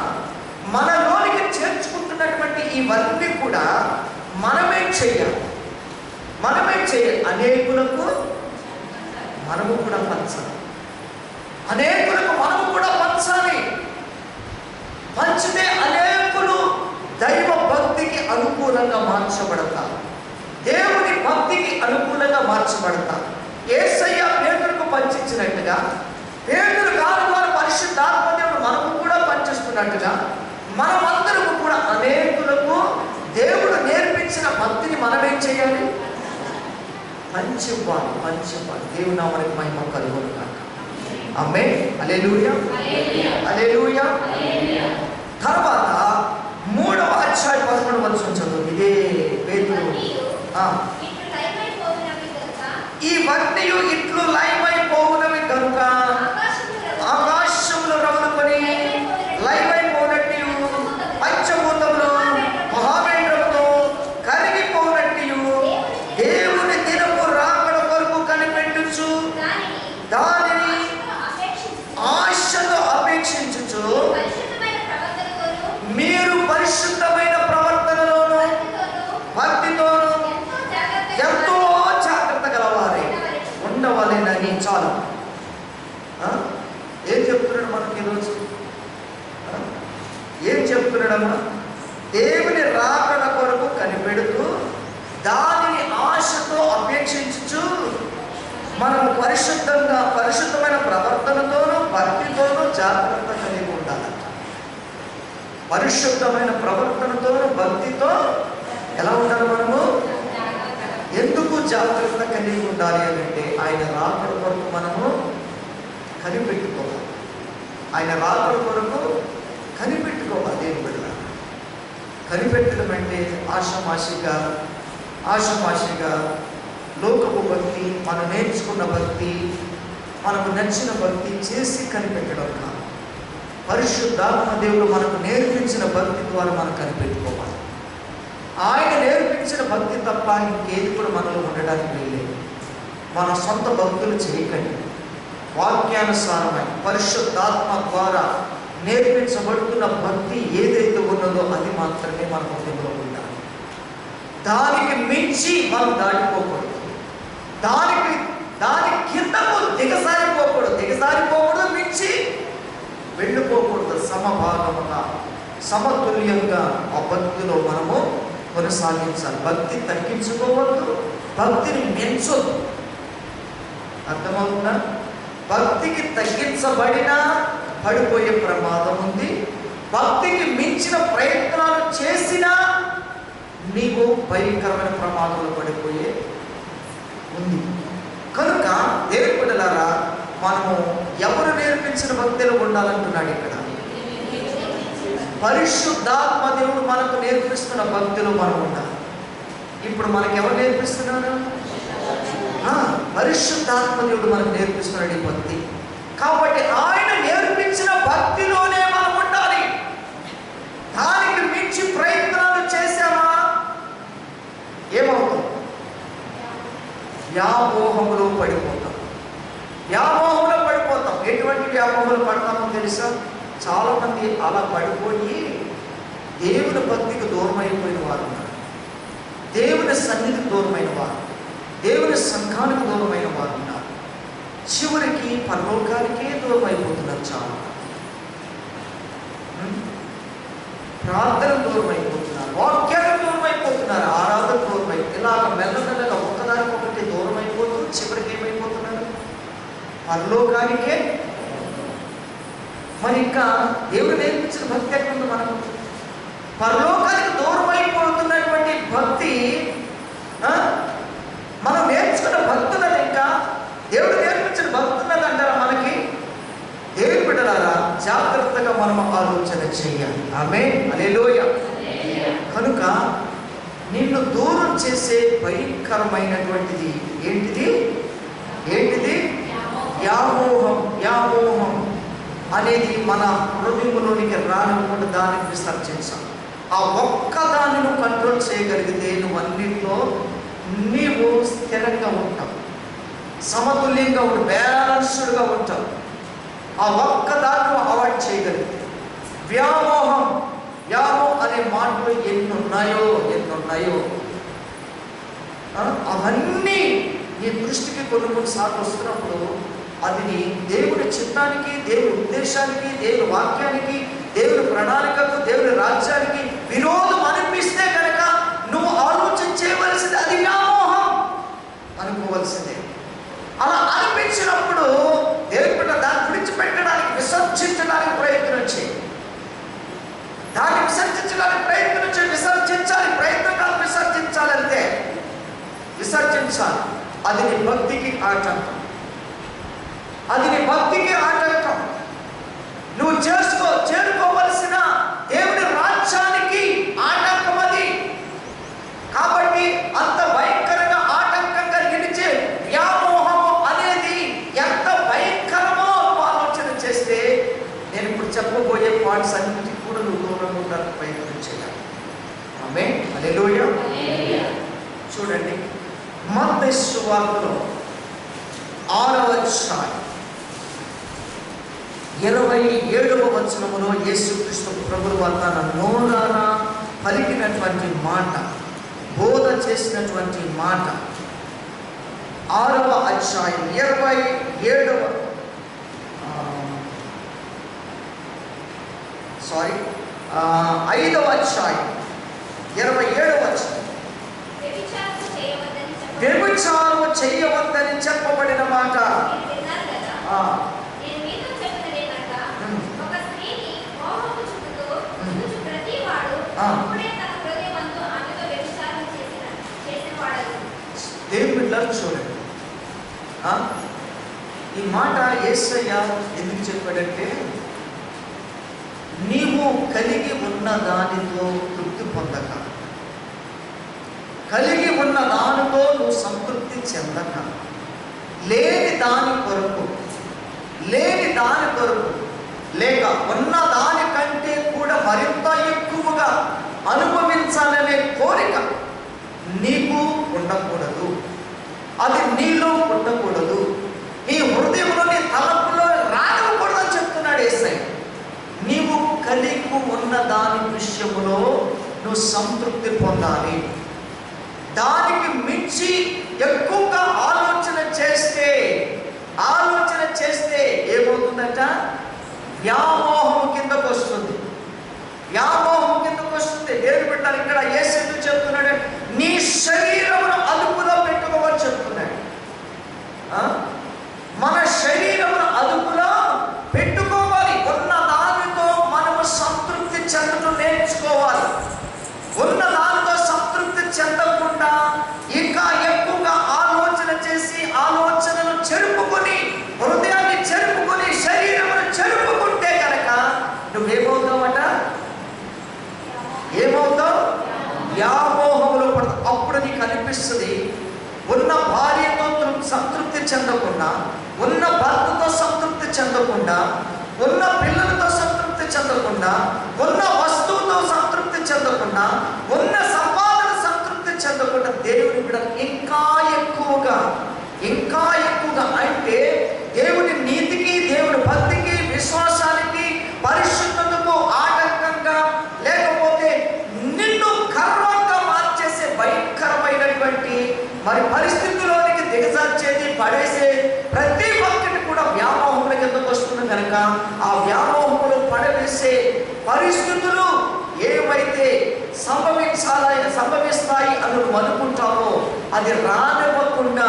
మనలోనికి చేర్చుకుంటున్నటువంటి ఇవన్నీ కూడా మనమేం చేయాలి? అనేకులకు మనము కూడా పంచాలి. అనేకులకు మనము కూడా పంచాలి. పంచితే అనేకులు దైవ భక్తికి అనుకూలంగా మార్చబడతారు. దేవుని భక్తికి అనుకూలంగా మార్చబడతారు. యేసయ్య పేతురుకు పంచించినట్టుగా పేతురు గారి ద్వారా పరిశుద్ధాత్మ దేవుడు మనకు కూడా పంచిస్తున్నట్టుగా మనమందరము కూడా అనేకులకు దేవుడు నేర్పించిన భక్తిని మనమేం చేయాలి? పంచివ్వాలి. దేవుని నామమునకు మహిమ కలుగును గాక. ఆమేన్, హల్లెలూయా. తర్వాత 3వ అధ్యాయం 11వ వచనం చదువు. ఇదే పేతురు ఇవన్నీ ఇట్లు లయమైపోవునవి కనుక ఆకాశములో రగులుకొని లయమైపోనట్టు పంచభూతములు మహావేంద్రముతో కరిగిపోనట్టు దేవుని దినము రాకడ కొరకు కనిపెట్టుచు దానిని ఆశతో అపేక్షించుచు మీరు పరిశుద్ధమైన ప్రవర్తనలోను భక్తితోను ఎంతో జాగ్రత్త గలవారే ఉండవలెనని. చాలు. ఏం చెప్తున్నాడు మనకి ఈరోజు? ఏం చెప్తున్నాడమ్మా? దేవుని రాకడ కొరకు కనిపెడుతూ దానిని ఆశతో అపేక్షించుచు మనము పరిశుద్ధమైన ప్రవర్తనతోనూ భక్తితోనూ జాగ్రత్త కలిగి ఉండాలి. పరిశుద్ధమైన ప్రవర్తనతోనూ భక్తితో ఎలా ఉండాలి? మనము ఎందుకు జాగ్రత్త కలిగి ఉండాలి అని అంటే ఆయన రాకడ కొరకు మనము కనిపెట్టుకోవాలి. దేవుని బిడ్డ కనిపెట్టడం అంటే ఆషమాషిగా లోకపు భక్తి, మనం నేర్చుకున్న భక్తి, మనకు నచ్చిన భక్తి చేసి కనిపెట్టడం కాదు. పరిశుద్ధాత్మ దేవుడు మనకు నేర్పించిన భక్తి ద్వారా మనం కనిపెట్టుకోవాలి. ఆయన నేర్పించిన భక్తి తప్ప ఇంకేది కూడా మనలో ఉండడానికి వీల్లేదు. మన సొంత భక్తులు చేయకండి. వాక్యానుసారమైన పరిశుద్ధాత్మ ద్వారా నేర్పించబడుతున్న భక్తి ఏదైతే ఉన్నదో అది మాత్రమే మన హృదయంలో ఉండాలి. దానికి మించి మనం దాటిపోకూడదు. దాని కిందకు దిగసారిపోకూడదు, మించి వెళ్ళిపోకూడదు. సమభాగముగా సమతుల్యంగా ఆ భక్తిలో మనము కొనసాగించాలి. భక్తి తగ్గించుకోవద్దు, భక్తిని పెంచొద్దు. అర్థమవుతుందా? భక్తికి తగ్గించబడినా పడిపోయే ప్రమాదం ఉంది. భక్తికి మించిన ప్రయత్నాలు చేసినా నీవు భయంకరమైన ప్రమాదంలో పడిపోయే ఉంది. కనుక దేవుని బిడ్డలారా, మనము ఎవరు నేర్పించిన భక్తిలో ఉండాలంటున్నాడు ఇక్కడ. పరిశుద్ధాత్మ దేవుడు మనకు నేర్పిస్తున్న భక్తిలో మనం ఉండాలి. ఇప్పుడు మనకు ఎవరు నేర్పిస్తున్నారు? పరిశుద్ధాత్మ దేవుడు మనకు నేర్పిస్తున్నాడు ఈ భక్తి. కాబట్టి ఆయన నేర్పించిన భక్తిలోనే మనం ఉండాలి. దానికి మించి ప్రయత్నాలు చేసామా ఏమవుతాం? వ్యామోహంలో పడిపోతాం. ఎటువంటి వ్యామోహంలో పడతామో తెలుసా? చాలా మంది అలా పడిపోయి దేవుని భక్తికి దూరం అయిపోయిన వారు ఉన్నారు. దేవుని సన్నిధికి దూరమైన వారు, దేవుని సంఘానికి దూరమైన వారు ఉన్నారు. చివరికి పరలోకానికే దూరం అయిపోతున్నారు. చాలా ప్రార్థన దూరం అయిపోతున్నారు, వాక్యానికి దూరం అయిపోతున్నారు, ఆరాధన దూరం అయిపోతున్నారు. ఇలాగ మెల్లమెల్లగా ఒకదానికి ఒకటి దూరం అయిపోతూ చివరికి ఏమైపోతున్నారు? పరలోకానికే మరి ఇంకా దేవుడు నేర్పించిన భక్తి ఎక్కడ ఉంది మనకు? పరలోకానికి దూరం అయిపోతున్నటువంటి భక్తి మనం నేర్చుకున్న భక్తున్నది, ఇంకా దేవుడు నేర్పించిన భక్తున్నది అంటారా మనకి? దేవుని బిడ్డలారా, జాగ్రత్తగా మనం ఆలోచన చేయాలి. ఆమేన్, హల్లెలూయా. కనుక నిన్ను దూరం చేసే భయంకరమైనటువంటిది ఏంటిది? వ్యామోహం. వ్యామోహం అనేది మన హృదయంలోనికి రానివ్వకుండా దాన్ని విసర్జించాలి. ఆ ఒక్కదాన్ని కంట్రోల్ చేయగలిగితే నువ్వు అన్నింటిలో నీవు స్థిరంగా ఉంటావు, సమతుల్యంగా ఉంటావు, బ్యాలన్స్డ్గా ఉంటావు. ఆ ఒక్కదాన్ని అవాయిడ్ చేయగలిగితే. వ్యామోహం అనే మాటలు ఎన్నున్నాయో అవన్నీ నీ దృష్టికి కొన్ని సార్లు వస్తున్నప్పుడు అది నీ దేవుని చిత్తానికి, దేవుని ఉద్దేశానికి, దేవుని వాక్యానికి, దేవుని ప్రణాళికకు, దేవుని రాజ్యానికి విరోధం అనిపిస్తే కనుక నువ్వు ఆలోచన చేయవలసింది అది వ్యామోహం అనుకోవలసిందే. అలా అనిపించినప్పుడు దేవుని బిడ్డ దాన్ని విడిచిపెట్టడానికి, విసర్జించడానికి ప్రయత్నం చేయి. దాన్ని విసర్జించడానికి ప్రయత్నం చేయి. విసర్జించాలి, ప్రయత్నం కాదు, విసర్జించాలంటే విసర్జించాలి. అది నీ భక్తికి ఆటంకం. నువ్వు చేరుకోవలసిన దేవుని రాజ్యానికి ఆటంకం అది. కాబట్టి అంత భయంకరంగా ఆటంకంగా నిలిచే వ్యామోహము అనేది ఎంత భయంకరమో ఆలోచన చేస్తే నేను ఇప్పుడు చెప్పబోయే పాయింట్స్ అన్నిటికీ కూడా నువ్వు దూరంగా ఉండడానికి ప్రయత్నం చేయాలి. ఆమేన్, హల్లెలూయా. చూడండి, మత్తయి సువార్తలో 6వ అధ్యాయం 27వ వచనములో యేసుక్రీస్తు ప్రభువు వారు తన నోరారా పలికినటువంటి మాట, బోధ చేసినటువంటి మాట. 6వ అధ్యాయం 5వ అధ్యాయం 27వ వచనం. వ్యభిచారం చేయవద్దని చెప్పబడిన మాట. దేవుని చూడండి, ఈ మాట యేసయ్య ఎందుకు చెప్పాడంటే, నీవు కలిగి ఉన్న దానితో తృప్తి పొందక, కలిగి ఉన్న దానితో నువ్వు సంతృప్తి చెందక, లేని దాని కొరకు లేక ఉన్న దానికంటే కూడా మరింత ఎక్కువగా అనుభవించాలనే కోరిక నీకు ఉండకూడదు. అది నీలో ఉండకూడదు, నీ హృదయంలో, నీ తలపులో రానివ్వకూడదని చెప్తున్నాడు యేసయ్య. నీవు కలిగి ఉన్న దాని విషయంలో నువ్వు సంతృప్తి పొందాలి. దానికి మించి ఎక్కువగా ఆలోచన చేస్తే ఏమవుతుందట? వ్యామోహం కిందకు వస్తుంది. దేవుడు పెట్టాలి. ఇక్కడ యేసు ఎందుకు చెప్తున్నాడు? నీ శరీరమును అదుపులో పెట్టుకోమని చెప్తున్నాడు. మన శరీరమును అదుపులో పెట్టుకోవాలి. ఉన్న దానితో మనము సంతృప్తి చెందడం నేర్చుకోవాలి. ఉన్న దానితో సంతృప్తి చెందకుండా ఇంకా ఎక్కువగా ఆలోచన చేసి ఆలోచనలు చెరుపుకొని, హృదయాన్ని చెరుపుకొని, శరీరమును చెరుపుకుంటే కనుక నువ్వేమవుతావట? వ్యామోహంలో పడతావు. అప్పుడు నీకు అనిపిస్తుంది ఉన్న భార్యతో సంతృప్తి చెందకుండా, ఉన్న భర్తతో సంతృప్తి చెందకుండా, ఉన్న పిల్లలతో సంతృప్తి చెందకుండా, ఉన్న వస్తువుతో సంతృప్తి చెందకుండా, ఉన్న సంపాదన సంతృప్తి చెందకుండా దేవుని బిడ్డలు ఇంకా ఎక్కువగా అంటే దేవుని నీతికి, దేవుని భక్తికి, విశ్వాసానికి, పరిశుద్ధతకు ఆటంకంగా, లేకపోతే నిన్ను గర్వంగా మార్చేసే భయంకరమైనటువంటి మరి పరిస్థితుల్లోనికి దిగజార్చేది, పడేసే ప్రతి ఒక్కటి కూడా వ్యామోహముల కిందకు వస్తుంది. కనుక ఆ వ్యామోహములు పడవేసే పరిస్థితులు ఏవైతే సంభవిస్తాయి అని నువ్వు అనుకుంటావో అది రానివ్వకుండా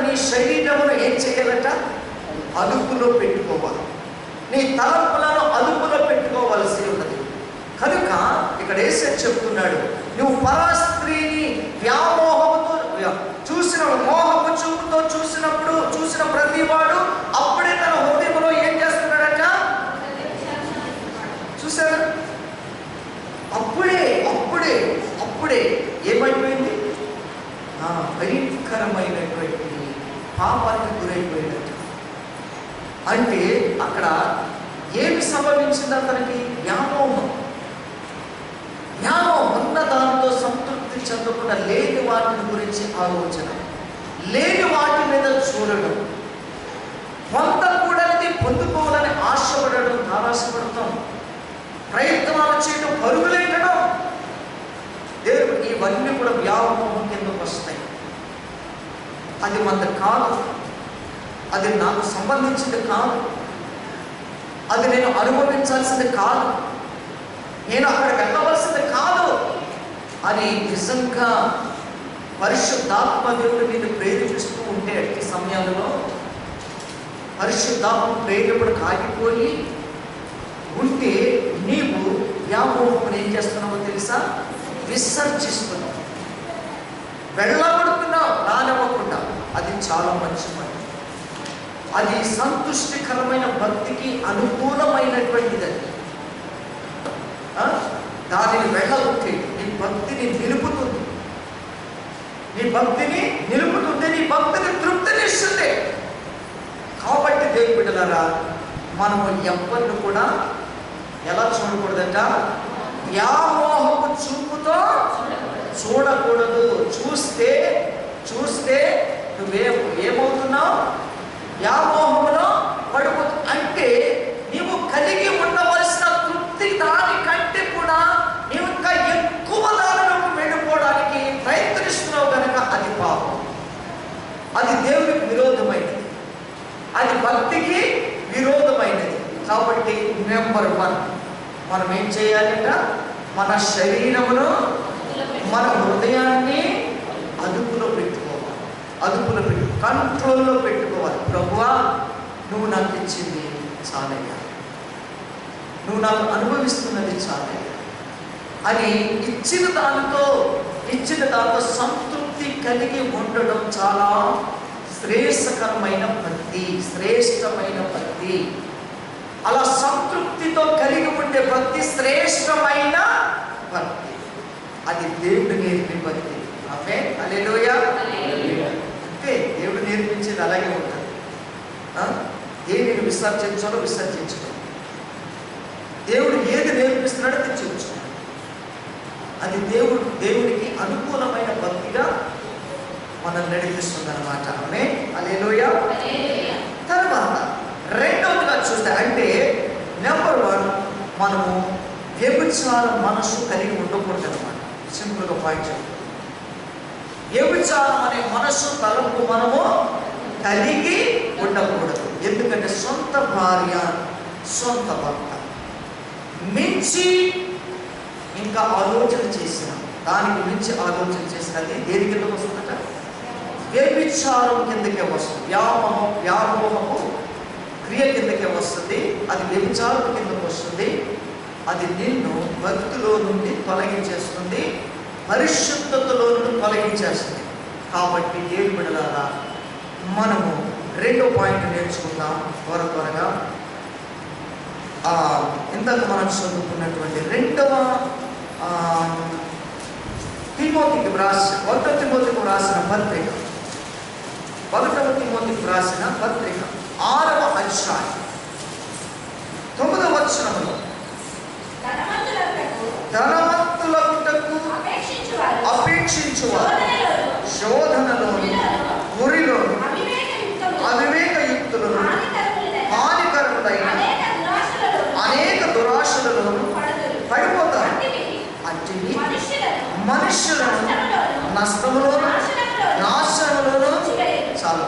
నీ శరీరమును ఏం చేయాలట? అదుపులో పెట్టుకోవాలి. నీ తలంపులను అదుపులో పెట్టుకోవలసి ఉన్నది. కనుక ఇక్కడ యేసు చెప్తున్నాడు, నువ్వు పరస్త్రీని వ్యామోహముతో చూసిన మోహపు చూపుతో చూసిన ప్రతి వాడు అప్పుడే తన హృదయంలో ఏం చేస్తున్నాడట? చూసారా? అప్పుడే ఏమైపోయింది? భయంకరమైనటువంటి పాపానికి గురైపోయినట్టు. అంటే అక్కడ ఏమి సంభవించింది? అతనికి వ్యామోహం ఉన్న దానితో సంతృప్తి చెందకుండా లేని వాటిని గురించి ఆలోచన, లేని వాటి మీద చూడడం, పొందకూడనిది పొందుకోవాలని ఆశపడడం, తారాశపడటం, ప్రయత్నాలు చేయడం, పరుగులేయడం, దేవుడు ఇవన్నీ కూడా వ్యామోహం కిందకు వస్తాయి. అది మనది కాదు, అది నాకు సంబంధించింది కాదు, అది నేను అనుభవించాల్సింది కాదు, నేను అక్కడ వెళ్ళవలసింది కాదు అని నిజంగా పరిశుద్ధాత్మ దేవుడు నిన్ను ప్రేరేపిస్తూ ఉంటే అట్టి సమయాలలో పరిశుద్ధాత్మ ప్రేరేపణ కాగిపోయి ఉంటే నీవు వ్యామోహం ఏం చేస్తున్నావో తెలుసా? విసర్జిస్తున్నావు, వెళ్ళబడుతున్నావు రానివ్వకుండా. అది చాలా మంచి పని. అది సంతుష్టికరమైన భక్తికి అనుకూలమైనటువంటిది. దానిని వెళ్ళగొట్టి నీ భక్తిని నిలుపుతుంది, నీ భక్తిని తృప్తినిస్తుంది. కాబట్టి దేవుని బిడ్డలారా, మనము ఎవరిని కూడా ఎలా చూడకూడదంట? వ్యామోహపు చూపుతో చూడకూడదు. చూస్తే ఏమవుతున్నావు? వ్యామోహంలో పడిపోతు. అంటే నీవు కలిగి ఉండవలసిన తృప్తి దానికంటే కూడా నీవు ఇంకా ఎక్కువ దానిలోకి వెళ్ళిపోవడానికి ప్రయత్నిస్తున్నావు కనుక అది పాపం, అది దేవునికి విరోధమైనది, అది భక్తికి విరోధమైనది. కాబట్టి నెంబర్ 1 మనం ఏం చేయాలంట? మన శరీరమును, మన హృదయాన్ని అదుపులో పెట్టుకోవాలి, కంట్రోల్లో పెట్టుకోవాలి. ప్రభువా, నువ్వు నాకు ఇచ్చింది చాలయ్యా, నువ్వు నాకు అనుభవిస్తున్నది చాలయ్యా అని ఇచ్చిన దానితో సంతృప్తి కలిగి ఉండడం చాలా శ్రేష్టమైన భక్తి. అలా సంతృప్తితో కలిగి ఉండే భక్తి శ్రేష్టమైన భక్తి. అది దేవుడు నేర్పే భక్తి. ఆమేన్, హల్లెలూయా. అంటే దేవుడు నేర్పించేది అలాగే ఉంటుంది. దేనిని విసర్జించాలో విసర్జించడం, దేవుడు ఏది నేర్పిస్తున్నాడో తెచ్చుకోవచ్చు. అది దేవుడికి అనుకూలమైన భక్తిగా మనం నడిపిస్తుంది అన్నమాట. ఆమేన్, హల్లెలూయా. తర్వాత రెండవదిగా చూస్తే, అంటే నెంబర్ 1 మనము వ్యభిచార మనసు కలిగి ఉండకూడదు అన్నమాట. సింపుల్గా పాయింట్ చెప్తాం. వ్యభిచారం అనే మనసు తలంపు మనము కలిగి ఉండకూడదు. ఎందుకంటే సొంత భార్య, సొంత భర్త మించి ఇంకా ఆలోచన చేసిన దానికి మించి ఆలోచన చేసినది దేని కిందకు వస్తుందట? వ్యభిచారం కిందకే వస్తుంది. వ్యామోహము క్రియ కిందకే వస్తుంది. అది వ్యభిచారం కిందకు వస్తుంది. అది నిన్ను భక్తిలో నుండి తొలగించేస్తుంది, పరిశుద్ధతలో నుండి తొలగించేస్తుంది. కాబట్టి దేవుని బిడ్డలారా, మనము రెండో పాయింట్ నేర్చుకుందాం త్వరగా. ఇందాక మనం చదువుకున్నటువంటి 2వ తిమోతికి రాసిన 1వ తిమోతికి రాసిన పత్రిక 6వ అధ్యాయం 9వ వచనంలో ధనవంతులకు అపేక్షించువారు శోధనలోను, గురిలోను, అవివేకయుక్తులను, హానికరములైన అనేక దురాశలలోను పడిపోతారు. అట్టివి మనుష్యులను నష్టములోను, నాశనములోను చాలా.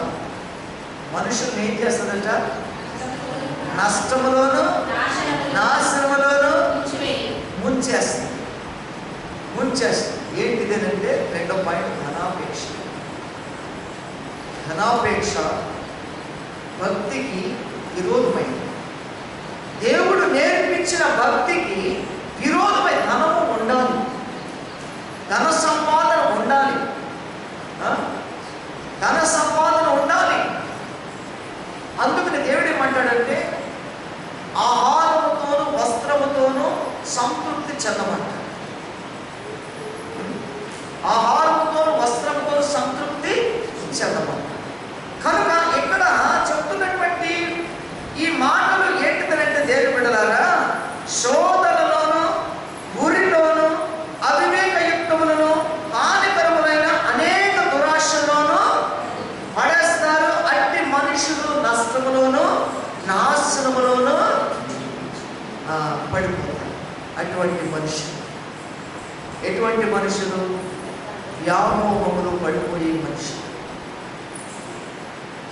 మనుషులను ఏం చేస్తుందంట? నష్టములోను, నాశనములోను ముంచేస్తుంది. ఏంటిదేనంటే రెండో పాయింట్, ధనాపేక్ష భక్తికి విరోధమైంది. దేవుడు నేర్పించిన భక్తికి విరోధమై ధనము ఉండాలి, ధన సంపాదన ఉండాలి, ధన సంపాదన ఉండాలి. అందుకని దేవుడు ఏమంటాడంటే ఆహారముతోనూ వస్త్రముతోనూ సంతృప్తి చెందమంటాడు. ఆహారముతోనూ వస్త్రముతోనూ సంతృప్తి చెందమంటాడు. కనుక ఇక్కడ చెప్తున్నటువంటి ఈ మాటలు ఏంటిదంటే దేవుని బిడ్డలారా, శోధనలోను గురిలోను అవివేకయుక్తములను హానికరములైన అనేక దురాశల్లోనూ పడేస్తారు. అట్టి మనుషులు నష్టములోను నాశనములోను పడిపోతారు. అటువంటి మనుషులు ఎటువంటి మనుషులు? వ్యామోహములు పడిపోయే మనుషులు.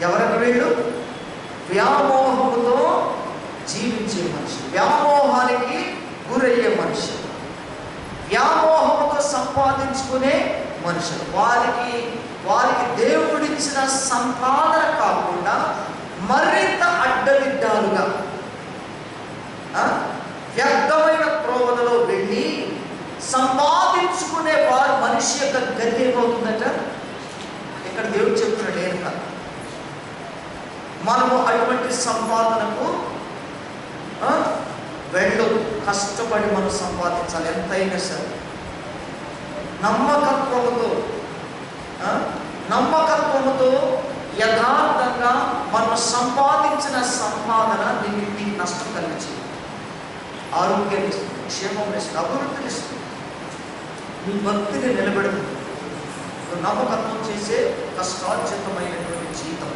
ఎవరికి వీళ్ళు? వ్యామోహముతో జీవించే మనుషులు, వ్యామోహానికి గురయ్యే మనుషులు, వ్యామోహముతో సంపాదించుకునే మనుషులు. వారికి దేవుడిచ్చిన సంపాదన కాకుండా మరింత అడ్డదిడ్డాలుగా వ్యర్థమైన త్రోవలలో వెళ్ళి సంపాదించుకునే వారు మనిషి యొక్క గతి ఏమవుతుందట ఇక్కడ దేవుడు చెప్తున్నాడు. నేను కాదు, మనము అటువంటి సంపాదనకు వెళ్ళు. కష్టపడి మనం సంపాదించాలి ఎంతైనా సరే. నమ్మకత్వముతో యథార్థంగా మనం సంపాదించిన సంపాదన నీకు నష్టం కలిగించింది, ఆరోగ్యాన్ని ఇస్తుంది, క్షేమం ఇస్తుంది, అభివృద్ధిని ఇస్తుంది, నీ భక్తిని నిలబెడుతుంది. నమ్మకత్వం చేసే కష్టార్జితమైనటువంటి జీవితం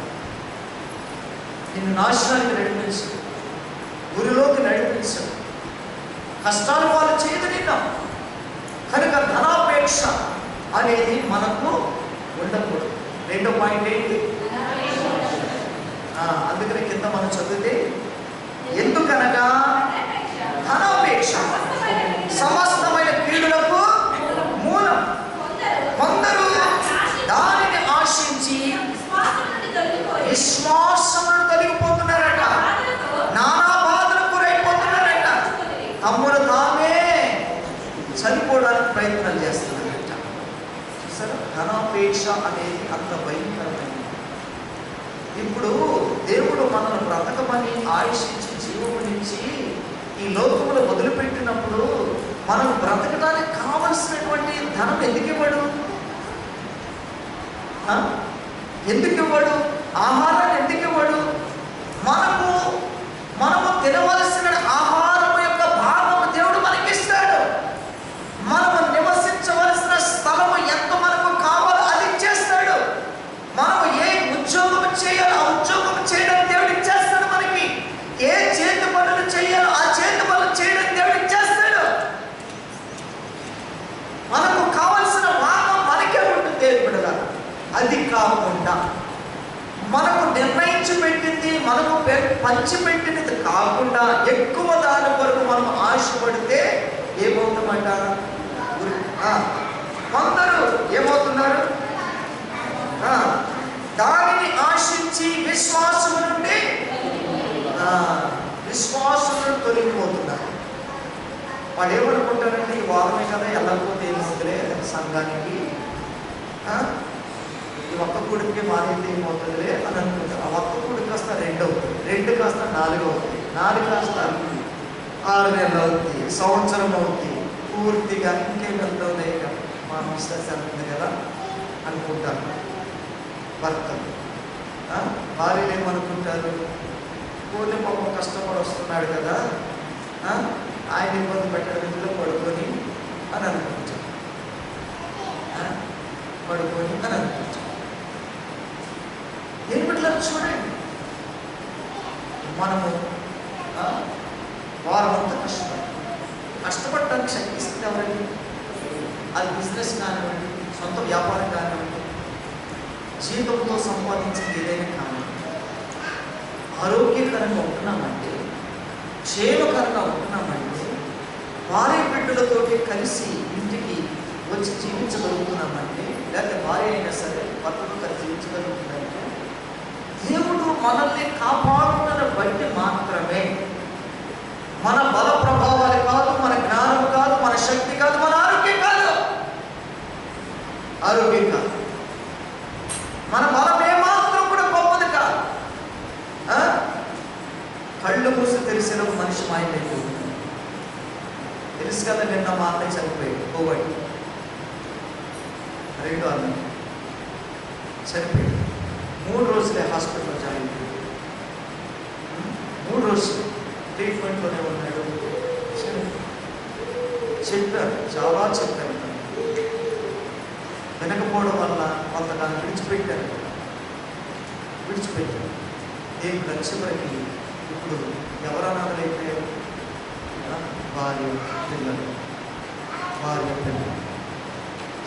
నిన్ను నాశనానికి నడిపించదు, గురిలోకి నడిపించదు, కష్టాలు వాళ్ళు చేయదు నిన్న. కనుక ధనాపేక్ష అనేది మనకు ఉండకూడదు. రెండో పాయింట్ ఏంటి? అందుకనే కింద మనం చదివితే ఎందుకనగా ధనాపేక్ష సమస్తమైన కీడులకు మూలం. కొందరు దానిని ఆశించి విశ్వాసమును తొలగిపోతున్నారట, నానా బాధలకు గురైపోతున్నారట, తమ్ముడు తామే చనిపోవడానికి ప్రయత్నాలు చేస్తున్నారట. సరే, ధనాపేక్ష అనేది అంత భయంకరమైనది. ఇప్పుడు దేవుడు మనల్ని బ్రతకమని ఆయుషించి జీవమునిచ్చి ఈ లోకములు వదిలిపెట్టినప్పుడు మనం బ్రతకడానికి కావలసినటువంటి ధనం ఎందుకు ఇవ్వడు? ఎందుకు ఇవ్వడు? ఆహారాన్ని ఎందుకు ఇవ్వడు? మనము తినవలసిన ఆహారం యొక్క భాగము దేవుడు మనకిస్తాడు. మనము నివసించవలసిన స్థలము ఎంత మనకు కావాలో అది ఇచ్చేస్తాడు. మనము ఏ ఉద్యోగం చేయాలో ఆ ఉద్యోగం చేయడం దేవుడు ఇచ్చేస్తాడు. మనకి ఏ చేతి పనులు చేయాలో ఆ చేతి పనులు చేయడం దేవుడు ఇచ్చేస్తాడు. మనకు కావలసిన భాగం మనకే ఉంటుంది దేవుడు బిడ్డలారా. అది కాకుండా మనకు నిర్ణయించి పెట్టింది, మనకు పంచిపెట్టినది కాకుండా ఎక్కువ దాని వరకు మనం ఆశపడితే ఏమవుతామంట? కొందరు ఏమవుతున్నారు? దానిని ఆశించి విశ్వాసం నుండి తొలగిపోతున్నారు. వాడు ఏమనుకుంటారంటే ఈ వారమే కదా వెళ్ళకపోతే ఏమవుతుందిలే సంఘానికి, ఈ ఒక్క కూడికి మానేది ఏమవుతుందిలే అని అనుకుంటారు. ఆ ఒక్క కూడి కాస్త 2 అవుతుంది, 2 కాస్త 4 అవుతుంది, 4 కాస్త 6 నెలలు అవుతుంది, సంవత్సరం అవుతుంది, పూర్తిగా ఇంకేం వెళ్తుంది ఇక మా మిస్టర్స్ వెళ్తుంది కదా అనుకుంటారు. భర్తలు భార్యలు ఏమనుకుంటారు? పోతే పాపం కష్టపడి వస్తున్నాడు కదా, ఆయన ఇబ్బంది పెట్టడం ఇంట్లో పడుకొని అని అనుకుంటారు, పడుకొని అని అనుకుంటారు. దేని బిడ్డలు చూడండి, మనము వారమంతా కష్టపడటానికి శక్తి ఇస్తుంది ఎవరండి? అది బిజినెస్ కానివ్వండి, సొంత వ్యాపారం కానివ్వండి, జీవితంతో సంపాదించింది ఏదైనా కానివ్వండి. ఆరోగ్యకరంగా ఉంటున్నామంటే, క్షేమకరంగా ఉంటున్నామంటే, భార్య బిడ్డలతోటి కలిసి ఇంటికి వచ్చి జీవించగలుగుతున్నామంటే, లేకపోతే భార్య అయినా సరే భర్తతో కలిసి జీవించగలుగుతుందంటే దేవుడు మనల్ని కాపాడుతున్న బట్టి మాత్రమే. కళ్ళు మూసి తెలిసిన మనిషి మాయమైపోయింది. తెలుసు కదా, నిన్న మా అన్నయ్య చనిపోయాడు, కోవిడ్. రెండో అన్నయ్య చనిపోయాడు. 3 రోజులే హాస్పిటల్లో జాయిన్ అయ్యాడు. 3 రోజులు ట్రీట్మెంట్లోనే ఉన్నాడు. చెప్పారు, చాలా చెప్పారు. వినకపోవడం వల్ల కొంతకాలం విడిచిపెట్టారు. దేవుడు లక్ష్యపరికి ఇప్పుడు ఎవరు అనాథలైపోయారు? భార్య పిల్లలు.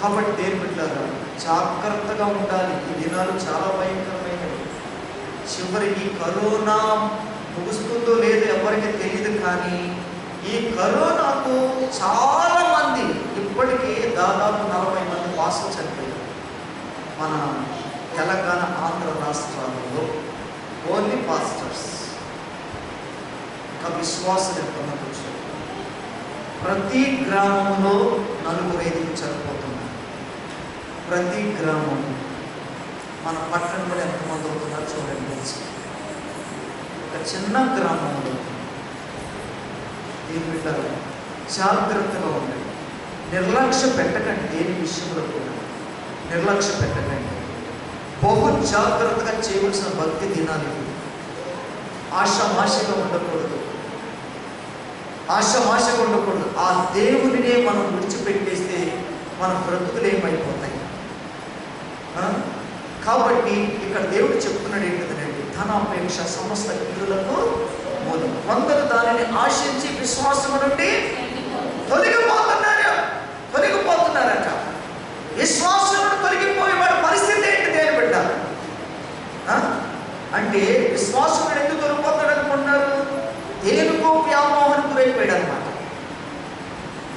కాబట్టి దేవుని బిడ్డలారా, జాగ్రత్తగా ఉండాలి. ఈ దినాలు చాలా భయంకరమైనవి. చివరికి కరోనా ముగుస్తుందో లేదో ఎవరికి తెలియదు, కానీ ఈ కరోనాకు చాలా మంది, ఇప్పటికీ దాదాపు 40 మంది పాస్టర్లు చనిపోయారు మన తెలంగాణ, ఆంధ్ర రాష్ట్రాలలో. Only pastors. ఇంకా విశ్వాసం ఎంతమంది వచ్చారు? ప్రతి గ్రామంలో 4-5 చనిపోతున్నారు. ప్రతి గ్రామం. మన పట్టణంలో ఎంతమంది అవుతున్నారు చూడండి. ఒక చిన్న గ్రామంలో దీని బిడ్డ జాగ్రత్తగా ఉండండి. నిర్లక్ష్య పెట్టకండి. దేని విషయంలో కూడా నిర్లక్ష్య పెట్టకండి. బహు జాగ్రత్తగా చేయవలసిన భక్తి దినాలు. ఆశామాషగా ఉండకూడదు. ఆ దేవునినే మనం విడిచిపెట్టేస్తే మన బ్రతుకులు ఏమైపోతాయి. కాబట్టి ఇక్కడ దేవుడు చెప్తున్నాడు ఏంటంటే, ధనాపేక్ష సమస్త కీడులకు మూలం. కొందరు దానిని ఆశించి విశ్వాసం నుండి తొలగిపోతున్నారట. విశ్వాసం నుండి తొలగిపోయే వాడి పరిస్థితి ఏంటి? దేని బిడ్డ అంటే విశ్వాసం ఎందుకు తొలగిపోతాడు అనుకుంటున్నారు? దేనికో వ్యామోహానికి గురైపోయాడు అనమాట.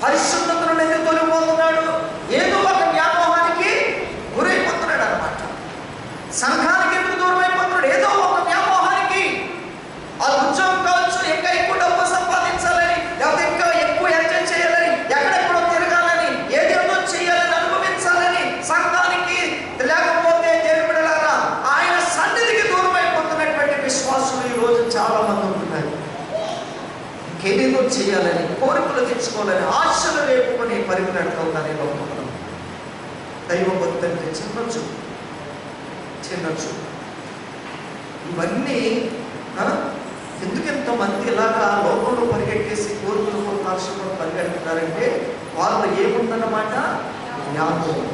పరిశుద్ధత నుండి ఎందుకు తొలగిపోతున్నాడు? ఏదో ఒక వ్యామోహానికి గురైపోతున్నాడు అనమాట. సంఘానికి ఎందుకు దూరం అయిపోతున్నాడు? ఏదో ఒక వ్యామోహానికి. ఆ ఉద్యోగం కావచ్చు, ఇంకా ఎక్కువ డబ్బు సంపాదించాలని, లేకపోతే ఇంకా ఎక్కువ ఎంజాయ్ చేయాలని, ఎక్కడెక్కడో తిరగాలని, ఏదేదో చేయాలని, అనుభవించాలని సంఘానికి, లేకపోతే దేవుడిలాగా ఆయన సన్నిధికి దూరం అయిపోతున్నటువంటి విశ్వాసులు ఈరోజు చాలా మంది ఉంటున్నారు. ఇంకేదేదో చేయాలని, కోరికలు తెచ్చుకోవాలని, ఆశలు రేపుకొని పరిగెడుతూ ఉన్నారు ఈ లోకంలో. దైవ భక్తి అంటే చిన్నచ్చు. ఇవన్నీ ఎందుకెంతో మంది ఇలాగా లోకంలో పరిగెట్టేసి కోరికలు ఆశలు పరిగెడుతున్నారంటే వాళ్ళు ఏముందన్నమాట? వ్యామోహం.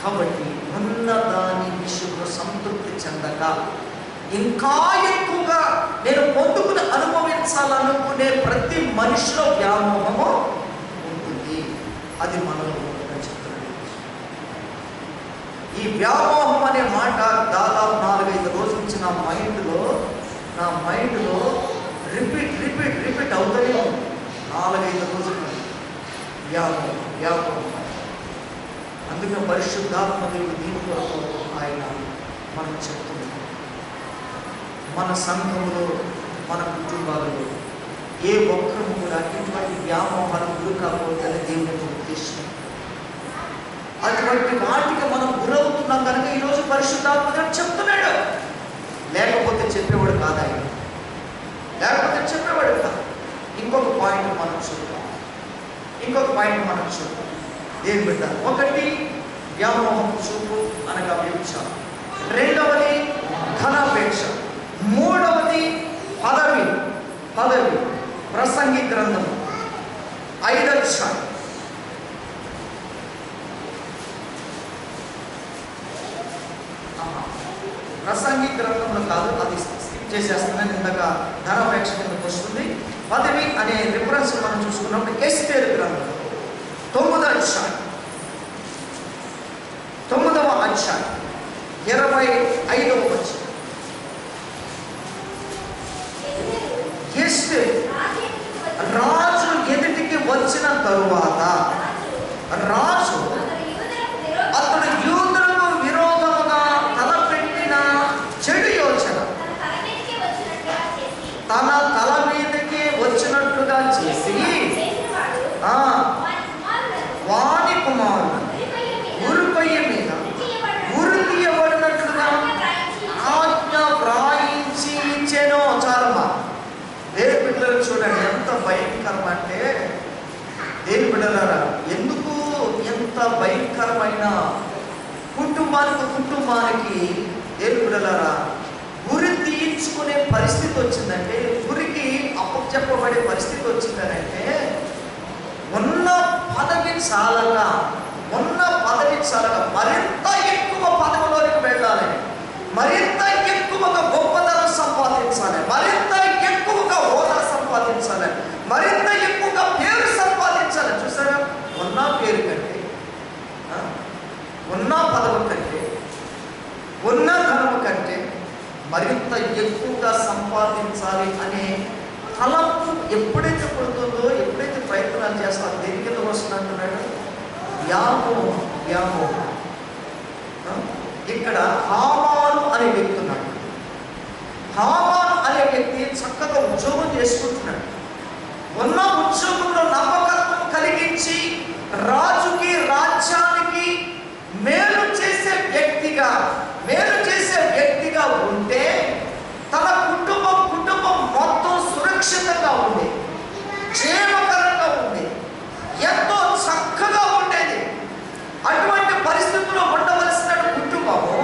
కాబట్టి ఉన్నదాని విషయంలో సంతృప్తి చెందక ఇంకా ఎక్కువగా నేను పొందుకుని అనుభవించాలనుకునే ప్రతి మనిషిలో వ్యామోహము ఉంటుంది. అది మనలో చెప్తున్నాడు. ఈ వ్యామోహం అనే మాట దాదాపు 4-5 రోజుల నుంచి నా మైండ్లో రిపీట్ అవుతూనే ఉంది. 4-5 రోజులు వ్యామోహం. అందుకే పరిశుద్ధాత్మ దేవుడు దీని కొరకు ఆయన మనం చెప్తున్నాం. మన సంఘంలో, మన కుటుంబాలలో ఏ ఒక్కరు కూడా ఇటువంటి వ్యామోహాలకు గురి కాకపోతే దేవుని ఉద్దేశం. అటువంటి వాటికి మనం గురవుతున్నాం కనుక ఈరోజు పరిశుద్ధాత్మ దేవుడు చెప్తున్నాడు. లేకపోతే చెప్పేవాడు కాదు ఆయన. ఇంకొక పాయింట్ మనం చూద్దాం. దేని బిడ్డ? ఒకటి వ్యామోహం చూపు అనగా వ్యభిచారం. రెండవది ధనాపేక్ష. మూడవది పదవి. ప్రసంగి గ్రంథం 5వ అధ్యాయం. ప్రసంగి గ్రంథంలో కాదు, అది స్కిప్ చేసేస్తున్నాను. ఇందాక ధనాపేక్ష కిందకు వస్తుంది. పదవి అనే రిఫరెన్స్ మనం చూసుకున్నప్పుడు ఎస్తేరు గ్రంథం 9వ అధ్యాయం 25వ వచనం. రాజు ఎదుటికి వచ్చిన తరువాత రాజు అతడు యూదులకు విరోధముగా తలపెట్టిన చెడు యోచన తన తల మీదకి వచ్చినట్లుగా చేసి వాని కుమారుడు ఉరికొయ్య మీద ఉరి తీయబడినట్లుగా కుటుంబానికి ఏలుగుడలారా గురి తీయించుకునే పరిస్థితి వచ్చిందంటే, గురికి అప్పచెప్పబడే పరిస్థితి వచ్చిందనంటే, ఉన్న పదవి చాలగా మరింత ఎక్కువ పదవిలోనికి వెళ్ళాలని, మరింత ఎక్కువగా గొప్పతనం సంపాదించాలి, మరింత ఎక్కువగా హోదా సంపాదించాలి, మరింత ఎక్కువగా పేరు సంపాదించాలి. చూసారా, ఉన్న పేరు కంటే, ఉన్న పదవి కంటే, ఉన్న ధనము కంటే మరింత ఎక్కువగా సంపాదించాలి అనే తలంపు ఎప్పుడైతే పుడుతుందో, ఎప్పుడైతే ప్రయత్నాలు చేస్తారో, దేని కింద వస్తుందంటున్నాడు? వ్యామోహం. ఇక్కడ హామాను అనే వ్యక్తి ఉన్నాడు. హామాను అనే వ్యక్తి చక్కగా ఉద్యోగం చేసుకుంటున్నాడు. ఉన్న ఉద్యోగంలో నమ్మకత్వం కలిగించి రాజుకి, రాజ్యానికి మేలు చేసే వ్యక్తిగా ఉంటే తన కుటుంబం మొత్తం సురక్షితంగా ఉంది, క్షేమకరంగా ఉంది, ఎంతో చక్కగా ఉండేది. అటువంటి పరిస్థితుల్లో ఉండవలసిన కుటుంబము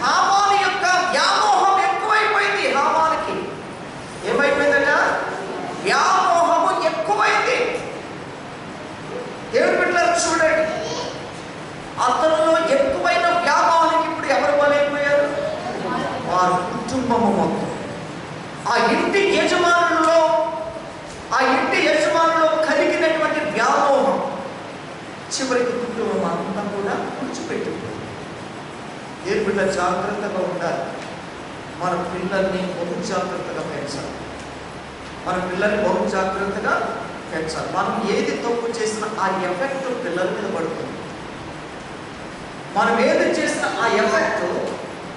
హామాను యొక్క వ్యామోహం ఎక్కువైపోయింది. హామానికి ఏమైపోయిందట? వ్యామోహము ఎక్కువైంది. దేవుడి బిడ్డలారా చూడండి, అతనిలో ఎక్కువైన వ్యామోహానికి ఇప్పుడు ఎవరు బలైపోయారు? వారి కుటుంబము మొత్తం. ఆ ఇంటి యజమానుల్లో కలిగినటువంటి వ్యామోహం చివరికి కుటుంబం అంతా కూడా విడిచిపెట్టింది. దేవుడి బిడ్డ జాగ్రత్తగా ఉండాలి. మన పిల్లల్ని బహు జాగ్రత్తగా పెంచాలి. మనం ఏది తప్పు చేసినా ఆ ఎఫెక్ట్ పిల్లల మీద పడుతుంది. మనం ఏది చేసినా ఆ ఎఫెక్ట్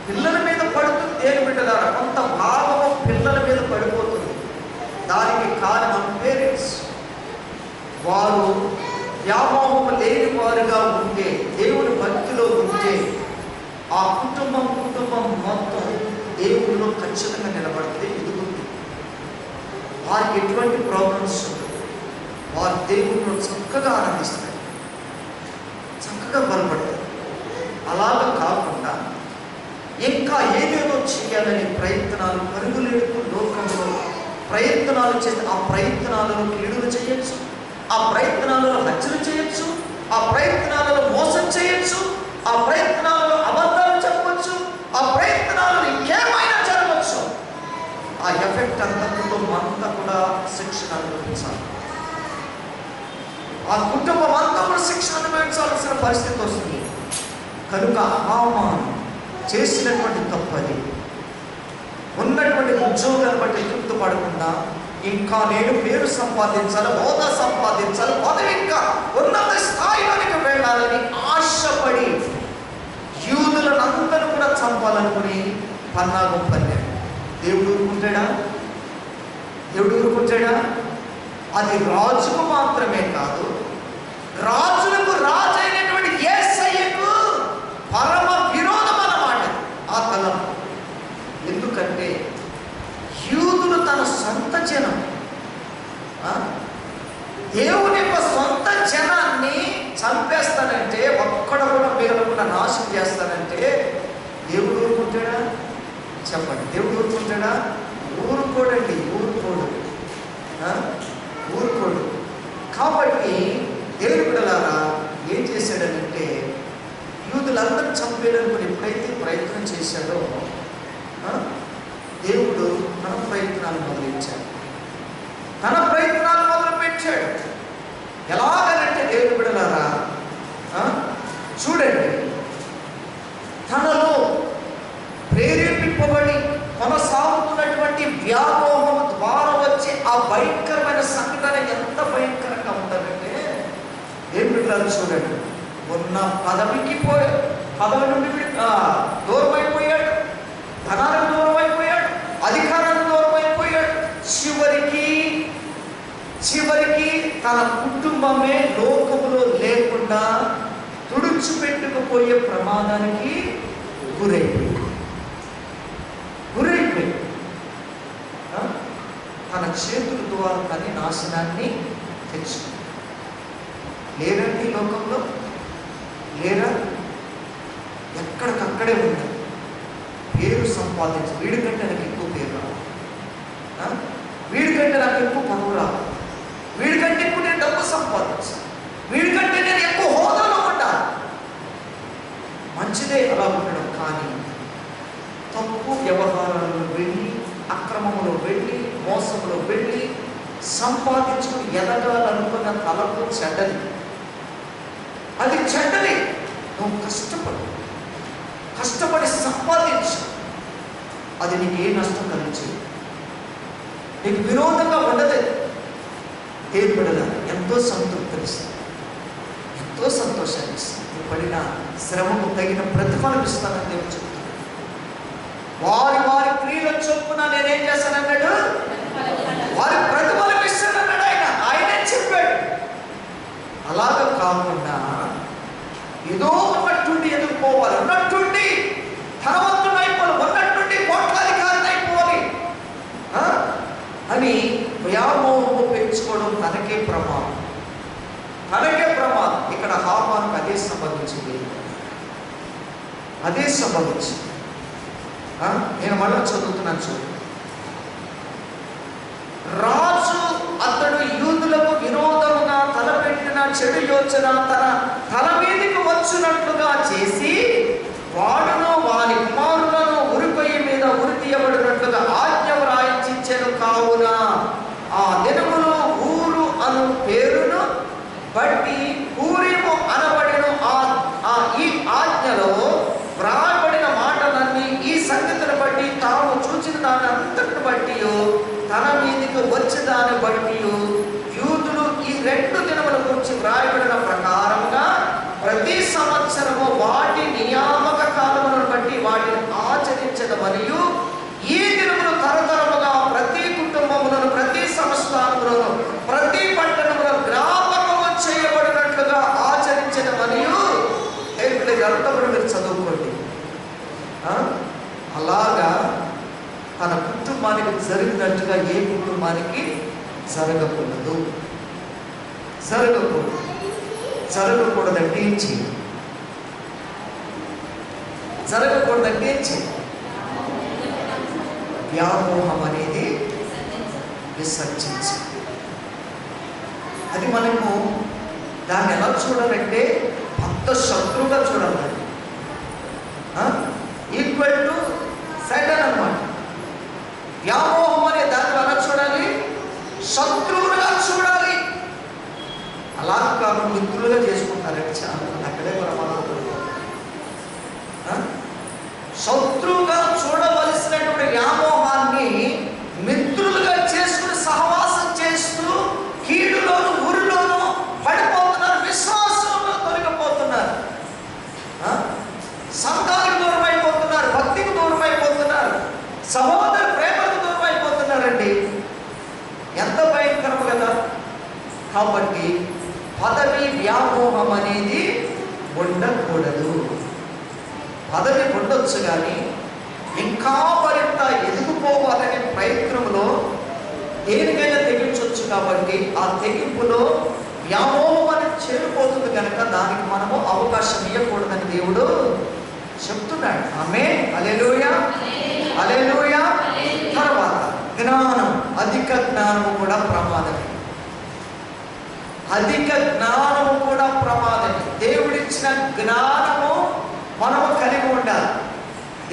పిల్లల మీద పడుతుంది. దేవుని బిడ్డలారా, కొంత భావము పిల్లల మీద పడిపోతుంది. దానికి కారణం పేరెంట్స్. వారు వ్యామోహం లేని వారుగా ఉంటే, దేవుని భక్తిలో ఉంటే, ఆ కుటుంబం మొత్తం దేవుడిలో ఖచ్చితంగా నిలబడితే ఎదుగుతుంది. వారికి ఎటువంటి ప్రాబ్లమ్స్ ఉండవు. వారు దేవుడిలో చక్కగా ఆనందిస్తారు, చక్కగా బలపడతారు. అలాగ కాకుండా ఇంకా ఏదేదో చేయాలని ప్రయత్నాలు, పరుగులేడుతూ లోకంలో ప్రయత్నాలు చేస్తే ఆ ప్రయత్నాలను కీడులు చేయొచ్చు, ఆ ప్రయత్నాలలో హత్యలు చేయొచ్చు, ఆ ప్రయత్నాలలో మోసం చేయొచ్చు, ఆ ప్రయత్నాలలో అబద్ధాలు చెప్పవచ్చు, ఆ ప్రయత్నాలను ఇంకేమైనా జరగవచ్చు. ఆ ఎఫెక్ట్ అంతా కుటుంబం అంతా కూడా శిక్షణ అనుభవించాలి. ఆ కుటుంబం అంతా కూడా శిక్షణ అనుభవించాల్సిన పరిస్థితి వస్తుంది. కనుక హామాను చేసినటువంటి తప్పది. ఉన్నటువంటి ఉద్యోగాన్ని బట్టి తృప్తి పడకుండా ఇంకా నేను పేరు సంపాదించాలి, హోదా సంపాదించాలి, పదవి ఇంకా ఉన్నత స్థాయిలోనికి వెళ్ళాలని ఆశపడి యూదులను అందరూ కూడా చంపాలనుకుని పన్నాగం పన్నాడు. దేవుడు ఊరుకుంటాడా? అది రాజుకు మాత్రమే కాదు, రాజులకు రాజు అయినటువంటి యేసయ్యకు పరమ విరోధం అన్నమాట ఆ తలం. ఎందుకంటే యూదులు తన సొంత జనం, దేవుని యొక్క సొంత జనాన్ని చంపేస్తానంటే, ఒక్కడ కూడా మిగలకుండా నాశనం చేస్తానంటే దేవుడు ఊరుకుంటాడా? చెప్పండి, దేవుడు ఊరుకుంటాడా? ఊరుకోడండి, ఊరుకోడు. కాబట్టి దేవుడి బిడ్డలారా ఏం చేశాడనంటే, యూదులందరూ చంపేయడానికి ఎప్పుడైతే ప్రయత్నం చేశాడో దేవుడు తన ప్రయత్నాలు మొదలుపెట్టాడు. ఎలాగనంటే దేవుడి బిడ్డలారా చూడండి, తనలో ప్రేరేపింపబడి కొనసాగుతున్నటువంటి వ్యామోహం ద్వారా వచ్చే ఆ భయంకరమైన సంఘటన ఎంత భయంకరంగా ఉంటుందంటే, దేవుడి బిడ్డలారా చూడండి, ఉన్న పదవి నుండి దూరం అయిపోయాడు, ధనానికి దూరం అయిపోయాడు, అధికారానికి దూరం అయిపోయాడు. చివరికి తన కుటుంబమే లోకములో లేకుండా తుడుచుపెట్టుకుపోయే ప్రమాదానికి గురైపోయాడు. తన చేతుల ద్వారా తన నాశనాన్ని తెచ్చుకుంది. లేరండి లోకంలో? లేరా? అక్కడే ఉండాలి. పేరు సంపాదించి వీడికంటే నాకు ఎక్కువ పేరు రావాలి, వీడికంటే నాకు ఎక్కువ పనులు రావాలి, వీడికంటే ఎక్కువ నేను డబ్బు సంపాదించాలి, వీడికంటే నేను ఎక్కువ హోదాలో ఉండాలి. మంచిదే అలా ఉండడం. కానీ తప్పు వ్యవహారాలలో వెళ్ళి, అక్రమంలో వెళ్ళి, మోసంలో వెళ్ళి సంపాదించుకుని ఎదగాలనుకున్న తలకు చెడ్డది. అది చెడ్డది. నువ్వు కష్టపడి సంపాదించు, అది నీకు ఏ నష్టం కలిగించదు, నీకు విరోధంగా ఉండదు. దేవుడు ఎంతో సంతృప్తినిస్తుంది, ఎంతో సంతోషాన్ని ఇస్తుంది. నువ్వు పడిన శ్రమకు తగిన ప్రతిఫలం ఇస్తానని దేవుడు చెప్తాను. వారి వారి క్రియల చొప్పున నేనేం చేస్తానన్నాడు, వారి ప్రతిఫలం ఇస్తానన్నాడు. ఆయనే చెప్పాడు. అలాగ కాకుండా ఏదో ఉన్నట్టుండి ఎదుర్కోవాలి, ఉన్నట్టుండి ధనవంతుడైపోవాలి, ఉన్నట్టుండి కోట్లాధికారిని అయిపోవాలి అని వ్యామోహము పెంచుకోవడం తనకే ప్రమాదం, తనకే ప్రమాదం. ఇక్కడ హామానుకు అదే సంభవించింది. నేను మళ్ళీ చదువుతున్నాను చూడు. రాజు అతడు యూదులకు విరోధముగా తలపెట్టిన చెడు యోచన తన తల మీదకి వచ్చినట్లుగా చేసి వాడును వారి కుమారులను ఉరికొయ్యి మీద ఉరి తీయబడినట్లుగా ఆజ్ఞ వ్రాయించాను. కావున ఆ దినములు ఊరు అను పేరును బట్టి పూరీము అనబడిన ఈ ఆజ్ఞలో వ్రాయబడిన మాటలన్నీ ఈ సంగతిని బట్టి తాము చూచిన దాని అంతటిని బట్టి తన మీదకి వచ్చే దాన్ని బట్టి యూదులు ఈ 2 దినముల గురించి వ్రాయబడిన ప్రకారముగా ప్రతి సంవత్సరము వాటి నియామక కాలములను బట్టి వాటిని ఆచరించద మరియు ఈ దినములు తరతరముగా ప్రతి కుటుంబములను, ప్రతి సంస్థానములను, ప్రతి పట్టణములో జ్ఞాపకము చేయబడినట్లుగా ఆచరించద మరియు అర్థములు మీరు చదువుకోండి. అలాగా తన కుటుంబానికి జరిగినట్టుగా ఏ కుటుంబానికి జరగకూడదు. జరగకూడదంటే ఏం చేయాలి? జరగకూడదంటే ఏం చేయాలి? వ్యామోహం అనేది విసర్జించాలి. అది మనము దాన్ని ఎలా చూడాలంటే అంత శత్రువుగా చూడాలి. ఈక్వల్ టు సైటన్ అన్నమాట. వ్యామోహం అనే దాన్ని ఎలా చూడాలి? శత్రువులుగా చూడాలి. అలా కాదు మిత్రులుగా చేసుకుంటారంటే చాలా అక్కడే ప్రమాదం. శత్రువుగా చూడవలసినటువంటి వ్యామోహాన్ని మిత్రులుగా చేసుకుని సహవాసం చేస్తూ కీడులోను ఊరిలోను పడిపోతున్నారు, విశ్వాసంలో తొలగిపోతున్నారు, సంతానికి దూరం అయిపోతున్నారు, భక్తికి దూరం అయిపోతున్నారు, సహోదర ప్రేమకు దూరం అయిపోతున్నారండి. ఎంత భయంకరము కదా. కాబట్టి పదవి వ్యామోహం అనేది ఉండకూడదు. పదవి ఉండొచ్చు కానీ ఇంకా మరింత ఎదుగుపోవాలనే ప్రయత్నంలో దేనికైనా తెగించవచ్చు. కాబట్టి ఆ తెగింపులో వ్యామోహం అనేది చేరిపోతుంది కనుక దానికి మనము అవకాశం ఇవ్వకూడదని దేవుడు చెప్తున్నాడు. ఆమేన్. హల్లెలూయా, హల్లెలూయా. తర్వాత జ్ఞానం, అధిక జ్ఞానము కూడా ప్రమాదమే. అధిక జ్ఞానము కూడా ప్రమాదమే. దేవుడిచ్చిన జ్ఞానము మనము కలిగి ఉండాలి.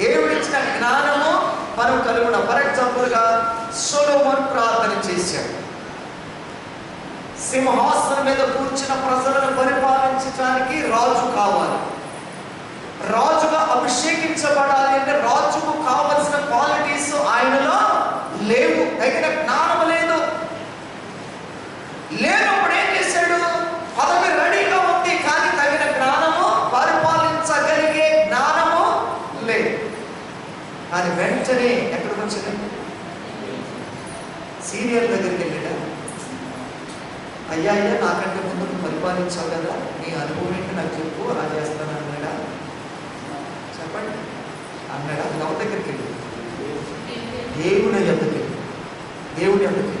దేవుడిచ్చిన జ్ఞానము మనం కలిగి ఉండాలి. ఫర్ ఎగ్జాంపుల్గా సొలొమోను ప్రార్థన చేశాడు. సింహాసనం మీద కూర్చున్న ప్రజలను పరిపాలించడానికి రాజు కావాలి. రాజుగా అభిషేకించబడాలి అంటే రాజుకు కావలసిన క్వాలిటీస్ ఆయనలో లేవు. తగిన జ్ఞానం లేదు. లేనప్పుడు ఏం చేశాడు? పదవి రెడీగా ఉంది కానీ తగిన జ్ఞానము, పరిపాలించగలిగే జ్ఞానము లేదు. కానీ వెంటనే ఎక్కడికి వచ్చింది? సీనియర్ దగ్గరికి వెళ్ళాడా? అయ్యా నాకంటే ముందు నువ్వు పరిపాలించావు కదా, నీ అనుభవం ఏంటి నాకు చెప్పు, అలా చేస్తాను అన్నాడా? చెప్పండి అన్నాడా? ఎవరి దగ్గరికి వెళ్ళి? దేవుడి ఎద్దకి, దేవుడి ఎద్దకి,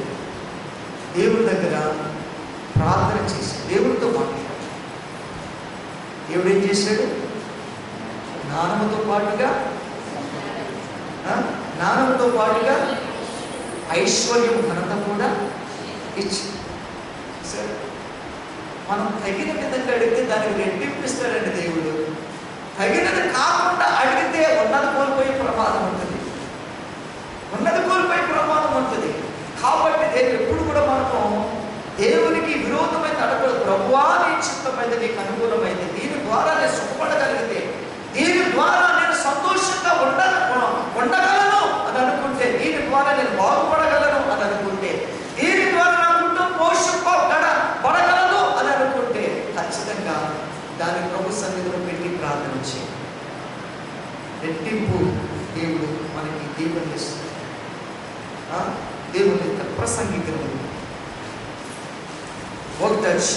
దేవుడి దగ్గర ప్రార్థన చేసి దేవుడితో మాట్లాడాడు. దేవుడు ఏం చేశాడు? జ్ఞానముతో పాటు జ్ఞానంతో పాటుగా ఐశ్వర్యం ఘనత కూడా ఇచ్చి సరే మనం తగిన విధంగా అడిగితే దానికి రెట్టింపిస్తాడండి దేవుడు. తగినది కాకుండా అడిగితే ఉన్నది కోల్పోయే ప్రమాదం ఉంటుంది, ఉన్నది కోల్పోయే ప్రమాదం ఉంటుంది. కాబట్టి నేను ఎప్పుడు కూడా మనము దేవునికి విరోధమైన అడగదు. ప్రభువా నీ చిత్తమైంది, నీకు అనుకూలమైంది, దీని ద్వారా నేను సుఖపడగలిగితే, దీని ద్వారా నేను సంతోషంగా ఉండగలను అని అనుకుంటే, దీని ద్వారా నేను బాగుపడగలను అని అనుకుంటే, దీని ద్వారా నా కుటుంబం పోషింపబడగలను అని అనుకుంటే ఖచ్చితంగా దాని ప్రభు సన్నిధిలో పెట్టి ప్రార్థన చేయాలి. రెట్టింపు దేవుడు మనకి దీవెనలు ఇస్తాడు. దేవుని ప్రసంగి గ్రంథం 1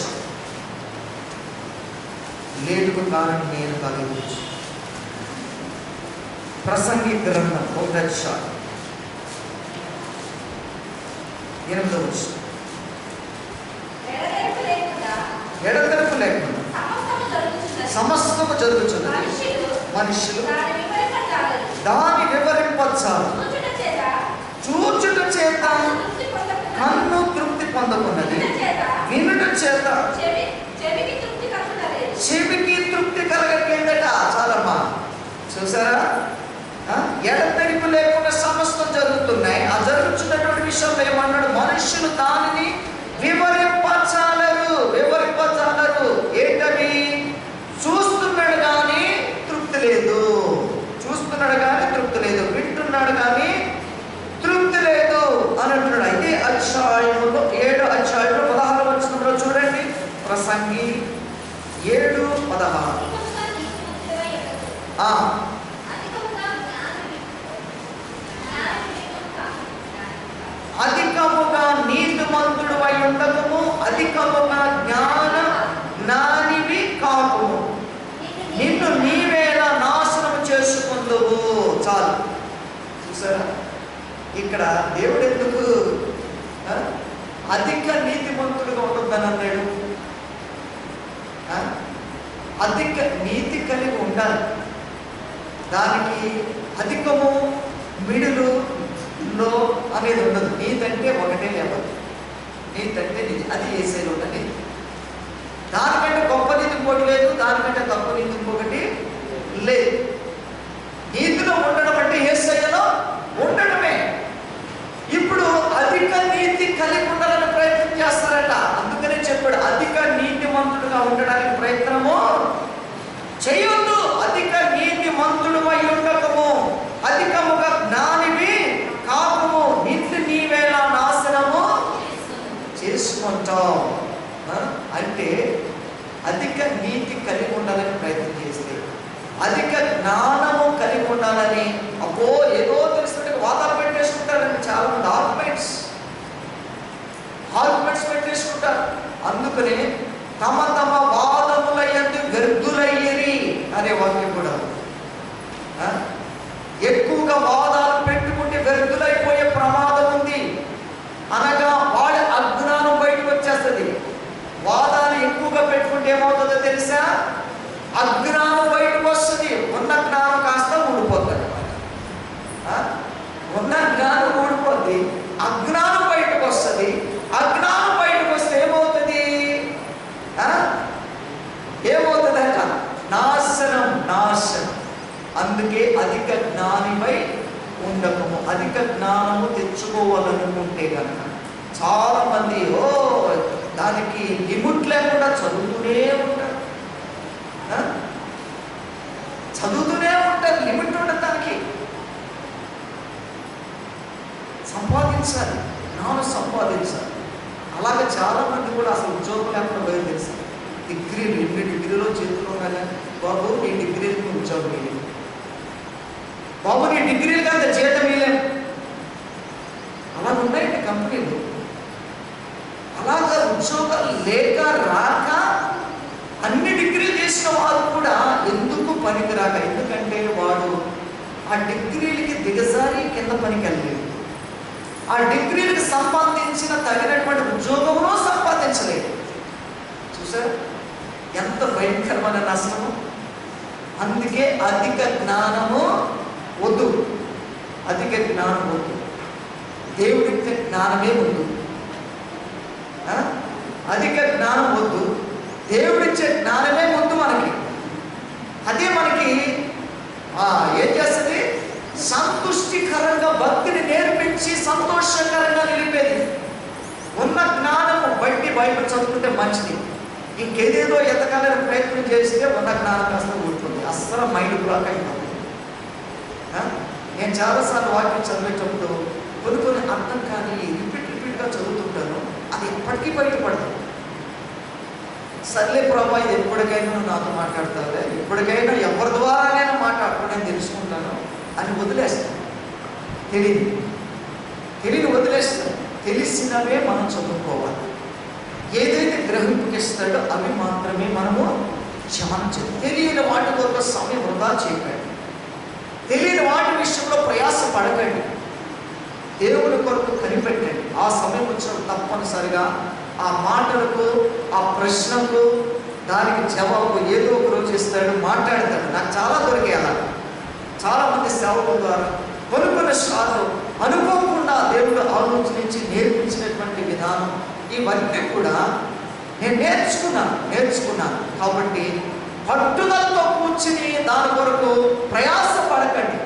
లేటుకు కారణం నేను కలిగించు. ప్రసంగి గ్రంథం 1 8 ఎడతెరపు లేకుండా సమస్తము జరుగుతున్నది. మనుషులు దాని వివరింపచాలు, చూచుట చేత కన్ను తృప్తి పొందకున్నది, వినుట చేత చెవికి తృప్తి కలగకేందట. చాలమ్మా, చూసారా? ఎడతెరిపు లేకుండా సమస్తం జరుగుతున్నాయి. ఆ జరుగుతున్నటువంటి విషయంలో ఏమన్నాడు? మనుషులు దానిని వివరింపచాలరు. ఏంటని? చూస్తున్నాడు కానీ తృప్తి లేదు, చూస్తున్నాడు కానీ తృప్తి లేదు, వింటున్నాడు కానీ తృప్తి లేదు అని అంటున్నాడు. అయితే అధ్యాయంలో 7వ అధ్యాయంలో 16వ వచనంలో చూడండి. ప్రసంగి 7:16. అధికముగా నీతిమంతుడు అయి ఉండకము, అధికముగా జ్ఞానివి కాకుము, నిన్ను నీవేలా నాశనం చేసుకుందువు. చాలు. చూసారా? ఇక్కడ దేవుడు ఎందుకు అధిక నీతిమంతుడుగా ఉంటుందని అన్నాడు? అధిక నీతి కలిగి ఉండాలి. దానికి అధికము మిడులు లో అనేది ఉండదు. నీతంటే ఒకటే లేవదు. నీతంటే నీతి, అది యేసేలో ఉన్న నీతి. దానికంటే గొప్ప నీతి ఇంకోటి లేదు, దానికంటే తక్కువ నీతి ఇంకొకటి లేదు. నీతిలో ఉండడం అంటే యేసయ్యలో ఉండడమే. ఇప్పుడు అధిక నీతి కలిగి ఉండాలని ప్రయత్నం చేస్తారట. అందుకనే చెప్పాడు, అధిక నీతిమంతుడుగా ఉండడానికి ప్రయత్నము చేయొద్దు. అధిక నీతిమంతుడు అయి ఉండకము, అధికముగా జ్ఞానివి కాకుము, నిన్ను నీవేలా నాశనము చేసుకుంటావు. అంటే అధిక నీతి కలిగి ఉండాలని ప్రయత్నం చేస్తే, అధిక జ్ఞానము కలిగి ఉండాలని ఏదో తెలుసుకుంటే వాతాలు పెట్టేసుకుంటారండి చాలా మంది. ఆర్గ్యుమెంట్స్ పెట్టేసుకుంటారు. అందుకనే తమ తమ వాదములయందు వ్యర్థులయ్యేరి అనే వాక్యం కూడా. ఎక్కువగా వాదాలు పెట్టుకుంటే వ్యర్థులైపోయే ప్రమాదం ఉంది. అనగా వాడి అజ్ఞానం బయటకు వచ్చేస్తుంది. వాదాలు ఎక్కువగా పెట్టుకుంటే ఏమవుతుందో తెలుసా? అజ్ఞానం బయటకు వస్తుంది. ఉన్న జ్ఞానం కాస్త ఊడిపోతుంది అన్నమాట. ఉన్న జ్ఞానం ఊడిపోద్ది, అజ్ఞానం బయటకు వస్తుంది. అజ్ఞానం బయటకు వస్తే ఏమవుతుంది? ఏమవుతుందంట? నాశనం. అందుకే అధిక జ్ఞానిపై ఉండకము. అధిక జ్ఞానము తెచ్చుకోవాలనుకుంటే కనుక చాలా మంది దానికి లిమిట్ లేకుండా చదువుతూనే ఉంటారు. లిమిట్ ఉండదు దానికి. సంపాదించాలి, జ్ఞానం సంపాదించాలి. అలాగే చాలా మంది కూడా అసలు ఉద్యోగం లేకుండా పోయి తెలుసు. డిగ్రీలు, 8 డిగ్రీలో చేతిలో కానీ, బాబు నీ డిగ్రీలకు ఉద్యోగం లేదు, బాబు నీ డిగ్రీలు కదా జీతం ఇవ్వలేము. అలా ఉన్నాయండి కంపెనీలు. అలాగా ఉద్యోగాలు లేక రాక అన్ని డిగ్రీలు చేసిన వారు కూడా ఎందుకు పనికిరాక, ఎందుకంటే వాడు ఆ డిగ్రీలకి దిగజారి కింద పనికి వెళ్ళలేదు. ఆ డిగ్రీలకు సంపాదించిన తగినటువంటి ఉద్యోగమును సంపాదించలేదు. చూసారు ఎంత భయంకరమైన నష్టము. అందుకే అధిక జ్ఞానము వద్దు. అధిక జ్ఞానం వద్దు, దేవుడిచ్చే జ్ఞానమే వద్దు. అధిక జ్ఞానం వద్దు, దేవుడిచ్చే జ్ఞానమే వద్దు మనకి. అదే మనకి ఏం చేస్తుంది? సంతుష్టికరంగా భక్తిని నేర్పించి సంతోషకరంగా నిలిపేది. ఉన్న జ్ఞానము బట్టి బైబిల్ చదువుకుంటే మంచిది. ఇంకేదేదో ఎతకాలని ప్రయత్నం చేస్తే ఉన్న జ్ఞానం కాస్త ఊరుతుంది. అస్సలు మైండ్ బ్లాక్ అయిపోతుంది. నేను చాలాసార్లు వాక్యం చదివేటప్పుడు కొన్ని అర్థం కానీ రిపీట్గా చదువుతుంటాను. అది ఎప్పటికీ బయటపడదు. సర్లే ప్రభా, ఇది ఎప్పటికైనా నాతో మాట్లాడతావులే, ఎప్పటికైనా ఎవరి ద్వారానైనా మాట్లాడుతూ నేను తెలుసుకుంటాను అని వదిలేస్తాను. తెలియని వదిలేస్తాను. తెలిసినవే మనం చదువుకోవాలి. ఏదైతే గ్రహింపుకిస్తాడో అవి మాత్రమే మనము క్షమించాలి. తెలియని వాటి కొరకు సమయం వృధా చేయకండి. తెలియని వాటి విషయంలో ప్రయాస పడకండి. దేవుని కొరకు కనిపెట్టండి. ఆ సమయం వచ్చినప్పుడు తప్పనిసరిగా ఆ మాటలకు, ఆ ప్రశ్నకు, దానికి జవాబు ఏదో ఒక రోజు ఇస్తాడు, మాట్లాడతాడు. నాకు చాలా దొరికాయి అలా. చాలామంది సేవకుల ద్వారా కొన్ని సార్లు అనుకోకుండా దేవుడు ఆలోచించి నేర్పించినటువంటి విధానం ఇవన్నీ కూడా నేను నేర్చుకున్నాను. కాబట్టి పట్టుదలతో కూర్చుని దాని కొరకు ప్రయాసపడకండి.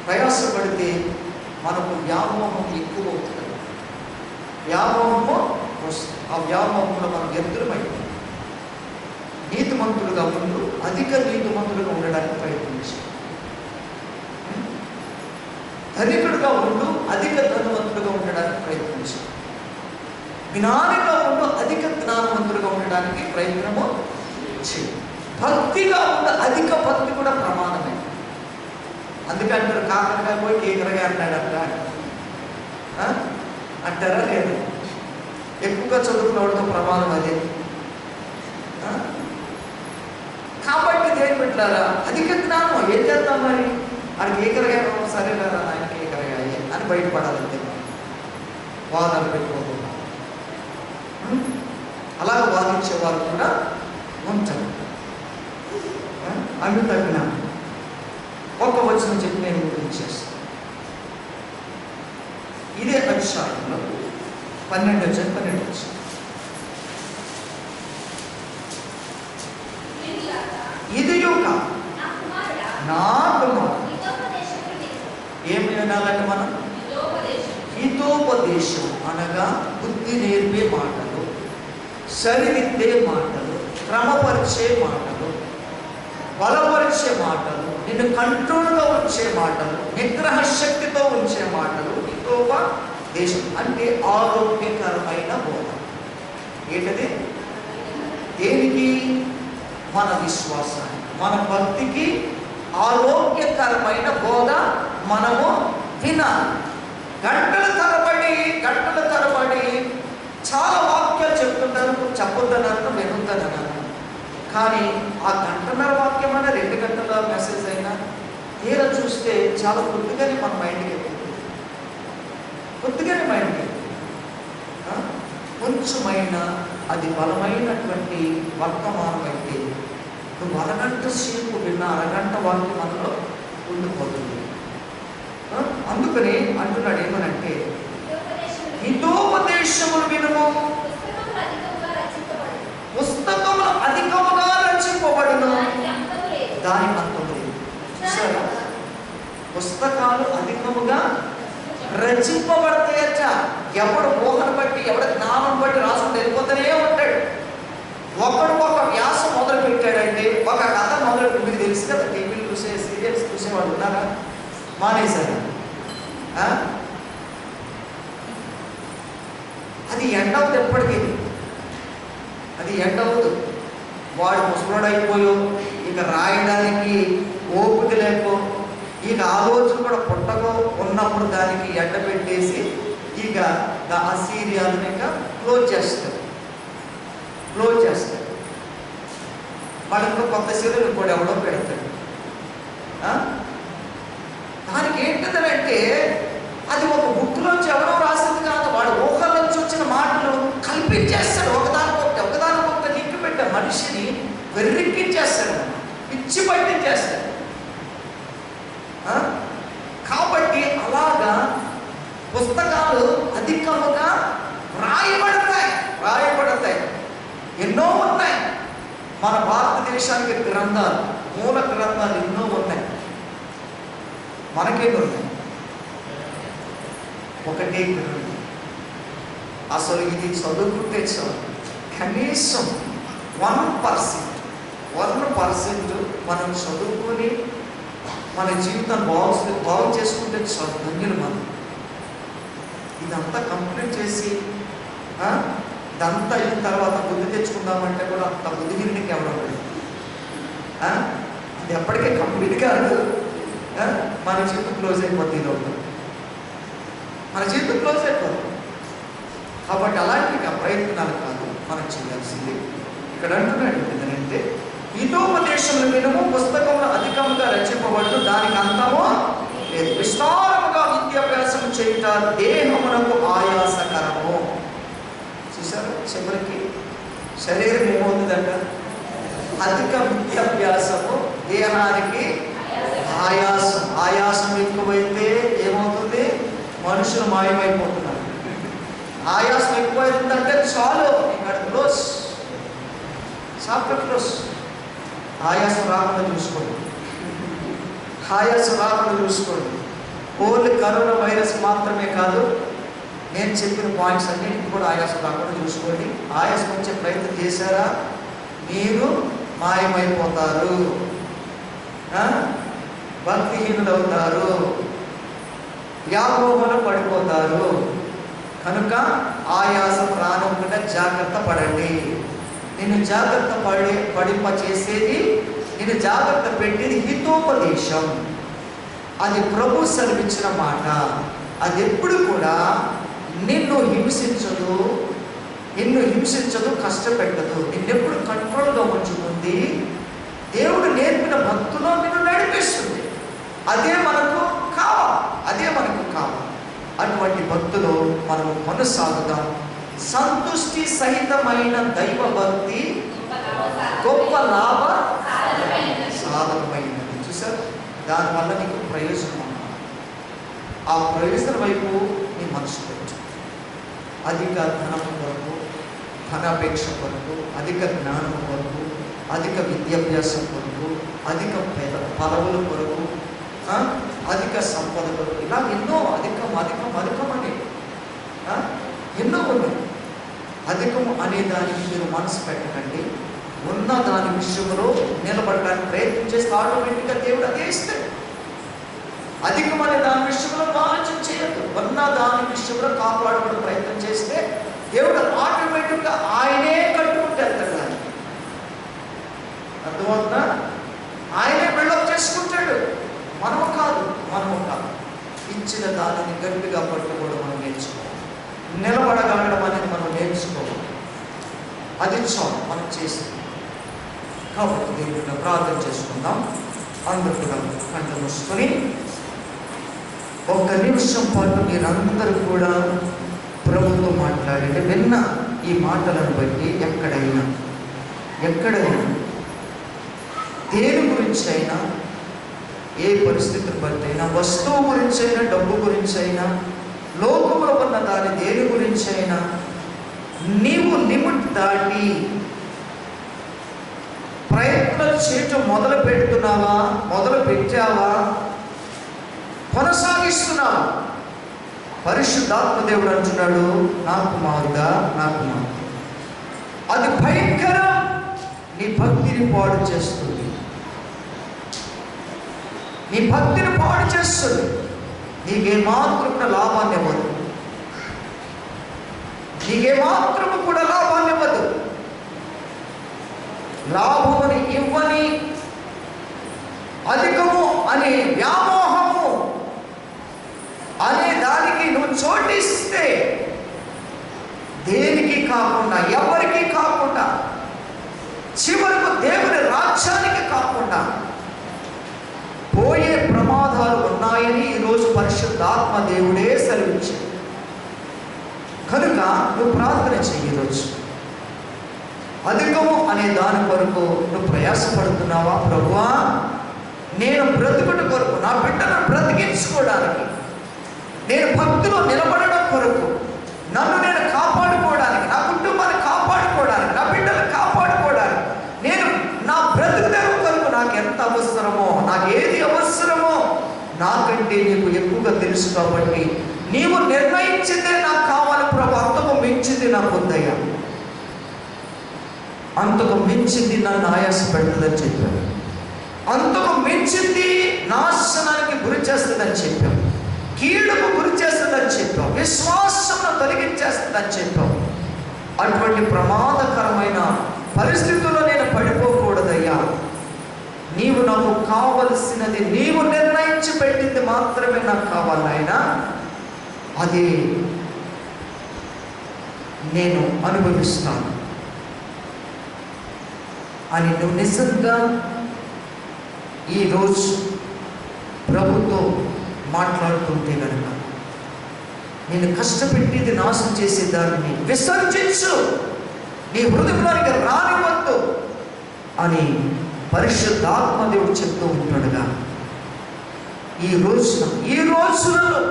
ప్రయాసపడితే మనకు వ్యామోహం ఎక్కువ అవుతుంది. వ్యామోహము వస్తుంది. ఆ వ్యామోహంలో మనం ఎదురుమైపోతుంది. నీతిమంతులుగా ఉండు, అధిక నీతిమంతులుగా ఉండడానికి ప్రయత్నించాలి. ధనికుడుగా ఉండు, అధిక ధనవంతుడుగా ఉండడానికి ప్రయత్నించాలి. జ్ఞానిగా ఉండు, అధిక జ్ఞానవంతుడుగా ఉండడానికి ప్రయత్నము చేయి. భక్తిగా ఉండు, అధిక భక్తి కూడా ప్రమాదమే. అందుకంటారు కాకరకాయ పోయి కేకరగా అన్నాడంట అంటారా? లేదు. ఎక్కువగా చదువుకున్నవాడితో ప్రమాదం అదే. కాబట్టి దేని పెట్టారా? అధిక జ్ఞానం ఏం చేద్దాం మరి? ఆడికి ఏకరగా సరే కదా, ఆయనకి ఏకరగా అని బయటపడాలంతే. వాదన పెట్టుకోకుండా అలాగ వాదించేవారు కూడా ఉంటారు. అవి తగిన ఒక వచనం చెప్పి నేను ముగించేస్తాను. ఇదే అధ్యాయంలో 12 వచ్చి ఇది యొక్క నా కుమారుడు ఏమి వినాలంటే మనం హితోపదేశం అనగా బుద్ధి నేర్పే మాటలు, సరిదిద్దే మాటలు, క్రమపరిచే మాటలు, బలపరిచే మాటలు, నిన్ను కంట్రోల్గా ఉంచే మాటలు, నిగ్రహ శక్తితో ఉంచే మాటలు. హితోపదేశం అంటే ఆరోగ్యకరమైన బోధ. ఏంటది? దేనికి? మన విశ్వాసానికి, మన భక్తికి ఆరోగ్యకరమైన బోధ మనము వినాలి. గంటల తరబడి చాలా వాక్యాలు చెప్తుంటారు. చెప్పొద్దనన్నా వినొద్దనన్నా. కానీ ఆ గంటన్నర వాక్యం అన్న 2 గంటల మెసేజ్ అయినా తీరా చూస్తే చాలా కొద్దిగానే మన మైండ్కి వెళ్తుంది. కొంచెమైనా అది బలమైనటువంటి వర్తమానం అయితే నువ్వు అరగంట సేపు విన్న అరగంట వాక్యం మనలో ఉండిపోతుంది. అందుకని అంటున్నాడు ఏమనంటే, హితోపదేశములు వినుము, పుస్తకములు అధికముగా రచింపబడును, దాని అంతము లేదు. చూసారా? పుస్తకాలు అధికముగా రచింపబడతాయట. ఎవడు ఊహను బట్టి, ఎవడ జ్ఞానం బట్టి రాసుకుంటూ వెళ్ళిపోతూనే ఉంటాడు. ఒకడు ఒక వ్యాసం మొదలు పెట్టాడంటే, ఒక కథ మొదలు, మీకు తెలుసు కదా, టీవీలు చూసే సీరియల్స్ చూసేవాడు ఉన్నారా? మానేశారు. అది ఎండ్ అవుతుంది. ఎప్పటికీ అది ఎండ్ అవుతుంది. వాడు ముసలోడైపోయో, ఇక రాయడానికి ఓపిక లేకో, ఇక ఆలోచన కూడా పుట్టకో ఉన్నప్పుడు దానికి ఎండ పెట్టేసి ఇక ఆ సీరియల్ని ఇక క్లోజ్ చేస్తారు. వాడు ఇంకా కొత్త సీరియల్ ఇంకోటి ఎవడో పెడతాడు. దానికి ఏంటిదంటే, అది ఒక బుక్లోంచి ఎవరో రాసింది కాదు, వాడు ఊహల్లోంచి వచ్చిన మాటలు కల్పించేస్తాడు. ఒకదానికొకటి లింక్ పెట్టే మనిషిని వెర్రెక్కించేస్తాడు, పిచ్చి పట్టించేస్తాడు. పుస్తకాలు అధికముగా రాయబడతాయి. ఎన్నో ఉన్నాయి. మన భారతదేశానికి గ్రంథాలు, మూల గ్రంథాలు ఎన్నో ఉన్నాయి. మనకేమి ఉన్నాయి? ఒకటే గ్రంథం. అసలు ఇది చదువుకుంటే చాలు, కనీసం 1% మనం చదువుకొని మన జీవితం బాగు చేసుకుంటే చాలు, ధన్యులు మనం. ఇదంతా కంప్లీట్ చేసి ఇదంతా అయిన తర్వాత బుద్ధి తెచ్చుకుందామంటే కూడా అంత బుద్ధిహీనునికి ఎవరు ఉండదు. అది ఎప్పటికే కంప్లీట్ కాదు. మన జీవితం క్లోజ్ అయిపోతుంది. మన జీవితం క్లోజ్ అయిపోతుంది. కాబట్టి అలాంటి ప్రయత్నాలు కాదు మనం చేయాల్సింది. ఇక్కడ అంటున్నాడు ఏంటంటే, హితోపదేశములు వినము, పుస్తకంలో అధికంగా రచింపబడుతూ దానికి అంతమో లేదు. విస్తారముగా విద్యాభ్యాసం చేయుట దేహమునకు ఆయాసకరము. చూసారు, చివరికి శరీరం ఏమవుతుందంట? అధిక విద్యాభ్యాసము దేహానికి ఆయాసం ఎక్కువైతే ఏమవుతుంది? మనుషులు మాయమైపోతున్నారు. ఆయాసం ఎక్కువైతుందంటే చాలు, ఇక్కడ క్లోజ్, చాప్టర్ క్లోజ్. ఆయాసం రాకుండా చూసుకోండి. ఓన్లీ కరోనా వైరస్ మాత్రమే కాదు, నేను చెప్పిన పాయింట్స్ అన్నిటికీ కూడా ఆయాసం రాకుండా చూసుకోండి. ఆయాసం వచ్చే ప్రయత్నం చేశారా, మీరు మాయమైపోతారు, భక్తిహీనులు అవుతారు, వ్యామోహంలో పడిపోతారు. కనుక ఆయాసం రానుకుండా జాగ్రత్త పడండి. నిన్ను జాగ్రత్త పడింపచేసేది, నిన్ను జాగ్రత్త పెట్టేది హితోపదేశం. అది ప్రభు సెలవిచ్చిన మాట. అది ఎప్పుడు కూడా నిన్ను హింసించదు, కష్టపెట్టదు. నిన్నెప్పుడు కంట్రోల్గా ఉంచుతుంది. దేవుడు నేర్పిన భక్తులో నిన్ను నడిపిస్తుంది. అదే మనకు కావాలి. అటువంటి భక్తులు మనము కొనసాగుదాం. సంతుష్టి సహితమైన దైవ భక్తి గొప్ప లాభ సాధనమైనది. చూసారు, దానివల్ల నీకు ప్రయోజనం అన్నమాట. ఆ ప్రయోజనం వైపు నీ మనసు పెట్టు. అధిక ధనం కొరకు, ధనాపేక్ష కొరకు, అధిక జ్ఞానం కొరకు, అధిక విద్యాభ్యాసం కొరకు, అధిక పదవుల కొరకు, అధిక సంపద కొరకు, ఇలా ఎన్నో అధికం అని ఎన్నో ఉన్నాయి. అధికము అనే దానికి మీరు మనసు పెట్టకండి. ఉన్న దాని విషయంలో నిలబడడానికి ప్రయత్నం చేస్తే ఆటోమేటిక్గా దేవుడు అదే ఇస్తాడు. అధికం అనే దాని విషయంలో ఆలోచన చేయొద్దు. ఉన్న దాని విషయంలో కాపాడుకునే ప్రయత్నం చేస్తే దేవుడు ఆటోమేటిక్గా ఆయనే కట్టుకుంటూ వెళ్తాడు. దాన్ని అర్థమవుతుందా? ఆయనే బిల్డప్ చేసుకుంటాడు. మనము కాదు. ఇచ్చిన దానిని గట్టిగా పట్టుకోవడం మనం నేర్చుకోవాలి. నిలబడగలగడం అనేది మనం నేర్చుకోవాలి. అది చాలు మనం చేసింది. కాబట్టి దేవుడిని ప్రార్థన చేసుకుందాం. అందరూ కూడా కంట మూసుకొని ఒక్క నిమిషం పాటు మీరందరూ కూడా ప్రభుతో మాట్లాడి విన్న ఈ మాటలను బట్టి ఎక్కడైనా దేని గురించి అయినా, ఏ పరిస్థితిని బట్టి అయినా, వస్తువు గురించి అయినా, డబ్బు గురించి అయినా, లోకంలో ఉన్న దాని దేని గురించి అయినా నీవు లిమిట్ దాటి ప్రయత్నం చేయటం మొదలు పెట్టావా, కొనసాగిస్తున్నావా? పరిశుద్ధాత్మ దేవుడు అంటున్నాడు, నా కుమారుడా, అది భయంకరం. నీ భక్తిని పాడు చేస్తుంది. నీకేమాత్రం కూడా లాభాన్ని ఇవ్వదు. లాభముని ఇవ్వని అధికము అనే వ్యామోహము అనే దానికి నువ్వు చోటిస్తే, దేనికి కాకుండా, ఎవరికి కాకుండా, చివరకు దేవుని రాజ్యానికి కాకుండా పోయే ప్రమాదాలు ఉన్నాయని ఈరోజు పరిశుద్ధాత్మ దేవుడే సెలవించాడు. కనుక నువ్వు ప్రార్థన చెయ్యవచ్చు. అధికము అనే దాని కొరకు నువ్వు ప్రయాసపడుతున్నావా? ప్రభువా, నేను బ్రతుకుట కొరకు, నా బిడ్డను బ్రతికించుకోవడానికి నేను భక్తిలో నిలబడడం కొరకు, నన్ను నేను కాపాడుకోవడానికి, నా కుటుంబాన్ని కాపాడుకోవడానికి, నా బిడ్డలు కాపాడుకోవడానికి, నేను నా బ్రతుకుదెరువు కొరకు నాకు ఎంత అవసరమో, నాకు ఏది అవసరమో నాకంటే నీకు ఎక్కువగా తెలుసు కాబట్టి నీవు నిర్ణయించిందే నాకు కావాలి ప్రభు, అంతకు మించింది నాకు వద్దయ్యా, అంతకు మించింది నన్ను ఆయాస పెడుతుందని చెప్పాను, అంతకు మించింది నాశనానికి గురి చేస్తుందని చెప్పాం, కీడుకు గురి చేస్తుందని చెప్పాం, విశ్వాసం తొలగించేస్తుందని చెప్పాం. అటువంటి ప్రమాదకరమైన పరిస్థితుల్లో నేను పడిపోకూడదయ్యా, నీవు నాకు కావలసినది, నీవు నిర్ణయించి పెట్టింది మాత్రమే నాకు కావాలి నాయనా, అది నేను అనుభవిస్తాను అని నువ్వు నిజంగా ఈరోజు ప్రభుతో మాట్లాడుతుంటే కనుక, నేను కష్టపెట్టేది నాశనం చేసే దాన్ని విసర్జించు, నీ హృదయంలోనికి రానివద్దు అని పరిశుద్ధాత్మదేవుడు చెప్తూ ఉంటాడుగా, ఈ రోజులలో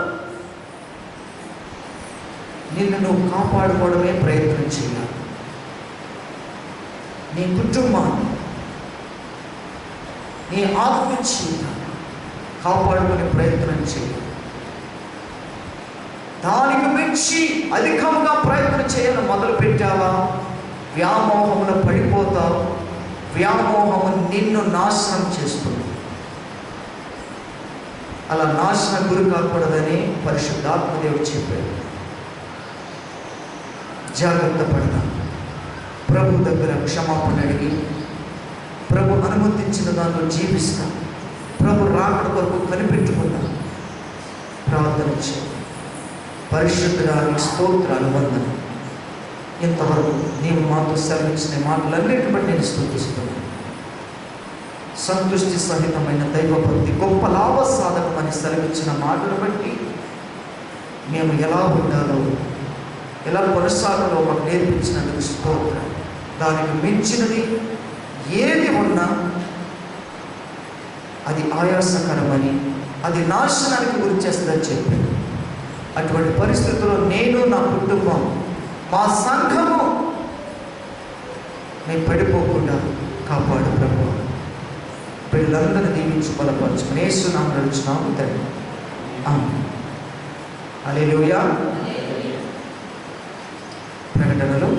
నిన్ను నువ్వు కాపాడుకోవడమే ప్రయత్నం చేయాలి. నీ కుటుంబాన్ని, నీ ఆత్మజీవితాన్ని కాపాడుకునే ప్రయత్నం చేయాలి. దానికి మించి అధికంగా ప్రయత్నం చేయాలని మొదలు పెట్టావా, వ్యామోహంలో పడిపోతావు. వ్యామోహము నిన్ను నాశనం చేస్తుంది. అలా నాశనం గురి కాకూడదని పరిశుద్ధాత్మదేవుడు చెప్పాడు. జాగ్రత్త పడదాం, ప్రభు దగ్గర క్షమాపణ అడిగి, ప్రభు అనుమతించిన దానిలో జీవిస్తాం, ప్రభు రాకడ కొరకు కనిపెట్టుకుందాం, ప్రార్థన చేయాలి. పరిశుద్ధుడా నీ స్తోత్రాలు, వందనం. ఇంతవరకు నీవు మాతో సెలవించిన మాటలన్నిటిని బట్టి నేను స్తుతిస్తున్నాను. సంతృష్టి సహితమైన దైవభక్తి గొప్ప లాభ సాధకమని సెలవించిన మాటను బట్టి మేము ఎలా ఉండాలో, ఎలా కొనసాగాలో మాకు నేర్పించినందుకు స్తోత్రం. దానికి మించినది ఏది ఉన్నా అది ఆయాసకరమని, అది నాశనానికి గురి చేస్తుందని చెప్పాను. అటువంటి పరిస్థితుల్లో నేను, నా కుటుంబం, మా సంఘము మేము పడిపోకుండా కాపాడు ప్రభు. పిల్లలందరినీ దీవించి బలపరచుకుని యేసు నామమున అడుగుచున్నాము తండ్రి, ఆమేన్. హల్లెలూయా. ప్రకటనలో